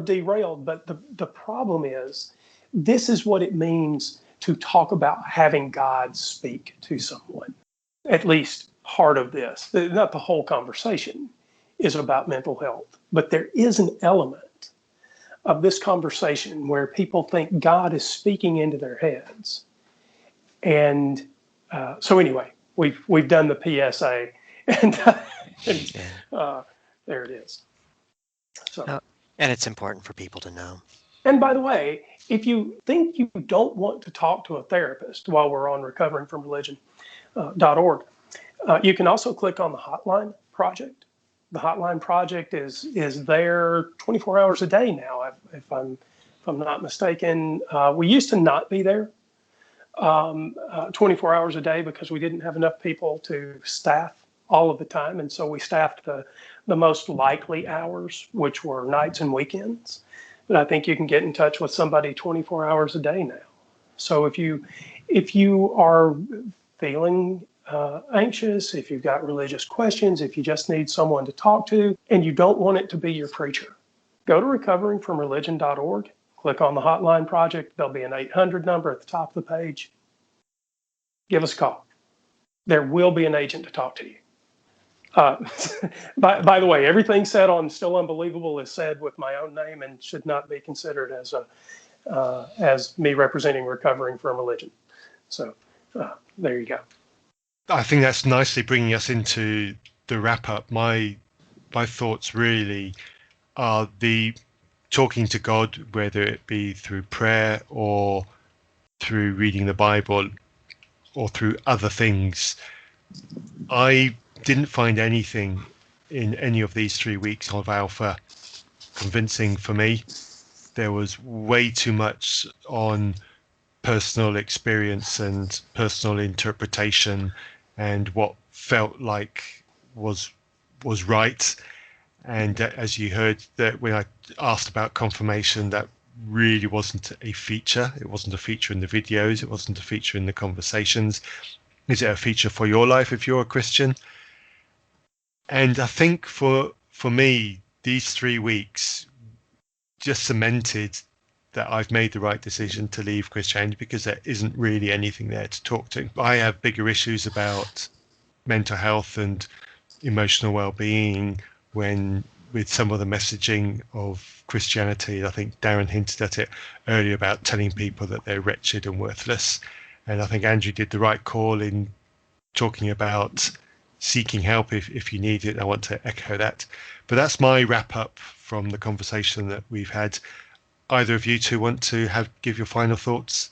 derailed, but the problem is, this is what it means to talk about having God speak to someone. At least part of this, not the whole conversation, is about mental health. But there is an element of this conversation where people think God is speaking into their heads. And so anyway, we've done the PSA, and there it is. So. And it's important for people to know. And by the way, if you think you don't want to talk to a therapist while we're on recoveringfromreligion.org, you can also click on the Hotline Project. The Hotline Project is there 24 hours a day now, if I'm not mistaken. We used to not be there 24 hours a day because we didn't have enough people to staff all of the time, and so we staffed the most likely hours, which were nights and weekends. But I think you can get in touch with somebody 24 hours a day now. So if you are feeling anxious, if you've got religious questions, if you just need someone to talk to, and you don't want it to be your preacher, go to recoveringfromreligion.org, click on the Hotline Project. There'll be an 800 number at the top of the page. Give us a call. There will be an agent to talk to you. By the way, everything said on Still Unbelievable is said with my own name and should not be considered as me representing Recovering from Religion. So there you go. I think that's nicely bringing us into the wrap up. My thoughts really are the talking to God, whether it be through prayer or through reading the Bible or through other things. I didn't find anything in any of these 3 weeks of Alpha convincing for me. There was way too much on personal experience and personal interpretation and what felt like was right. And as you heard, that when I asked about confirmation, that really wasn't a feature. It wasn't a feature in the videos. It wasn't a feature in the conversations. Is it a feature for your life if you're a Christian? And I think for me, these 3 weeks just cemented that I've made the right decision to leave Christianity, because there isn't really anything there to talk to. I have bigger issues about mental health and emotional well-being when with some of the messaging of Christianity. I think Darren hinted at it earlier about telling people that they're wretched and worthless. And I think Andrew did the right call in talking about seeking help if you need it. I want to echo that. But that's my wrap up from the conversation that we've had. Either of you two want to give your final thoughts?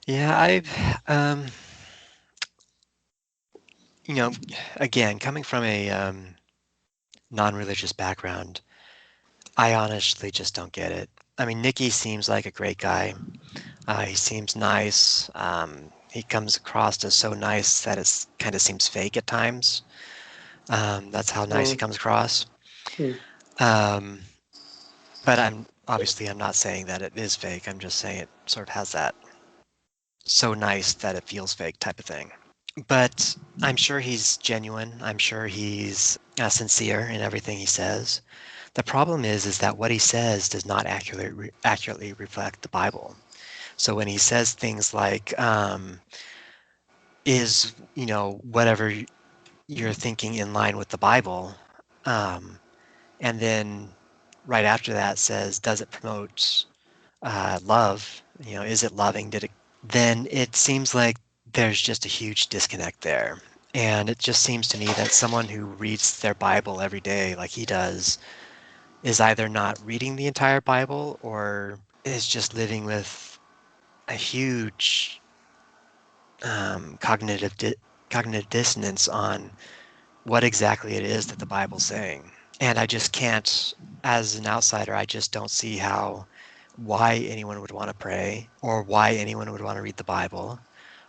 Yeah, again, coming from a non-religious background, I honestly just don't get it. I mean, Nicky seems like a great guy. He seems nice. He comes across as so nice that it kind of seems fake at times. That's how nice he comes across. Um, but I'm not saying that it is fake. I'm just saying it sort of has that so nice that it feels fake type of thing. But I'm sure he's genuine. I'm sure he's sincere in everything he says. The problem is that what he says does not accurately reflect the Bible. So when he says things like, is, whatever you're thinking in line with the Bible? And then right after that says, does it promote love? Is it loving? Then it seems like there's just a huge disconnect there. And it just seems to me that someone who reads their Bible every day like he does is either not reading the entire Bible or is just living with a huge cognitive dissonance on what exactly it is that the Bible's saying. And I just can't, as an outsider, I just don't see why anyone would want to pray, or why anyone would want to read the Bible,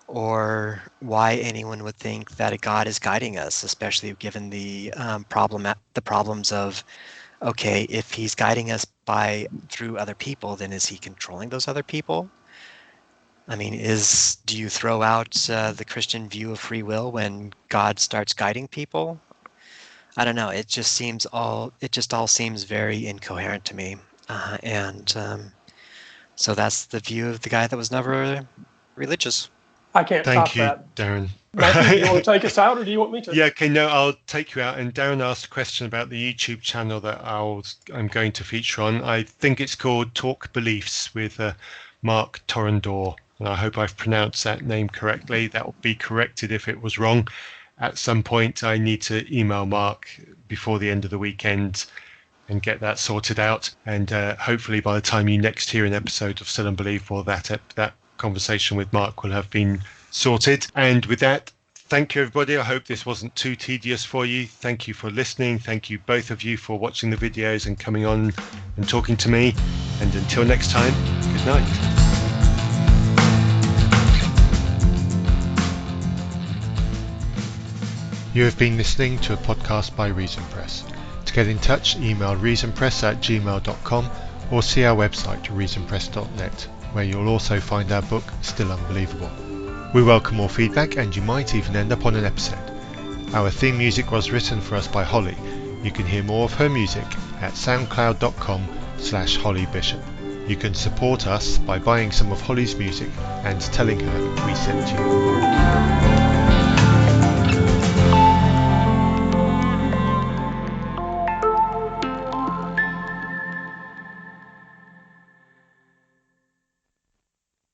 or why anyone would think that a God is guiding us, especially given the problems of, okay, if he's guiding us through other people, then is he controlling those other people? I mean, do you throw out the Christian view of free will when God starts guiding people? I don't know. It just all seems very incoherent to me. So that's the view of the guy that was never religious. I can't Thank top you, that. Darren. Matthew, do you want to take us out, or do you want me to? Yeah, okay, no, I'll take you out. And Darren asked a question about the YouTube channel that I'm going to feature on. I think it's called Talk Beliefs with Mark Torrendor. And I hope I've pronounced that name correctly. That will be corrected if it was wrong. At some point, I need to email Mark before the end of the weekend and get that sorted out. And hopefully by the time you next hear an episode of Still Unbelievable, that conversation with Mark will have been sorted. And with that, thank you, everybody. I hope this wasn't too tedious for you. Thank you for listening. Thank you, both of you, for watching the videos and coming on and talking to me. And until next time, good night. You have been listening to a podcast by Reason Press. To get in touch, email reasonpress@gmail.com or see our website, reasonpress.net, where you'll also find our book, Still Unbelievable. We welcome more feedback, and you might even end up on an episode. Our theme music was written for us by Holly. You can hear more of her music at soundcloud.com/hollybishop. You can support us by buying some of Holly's music and telling her we sent you.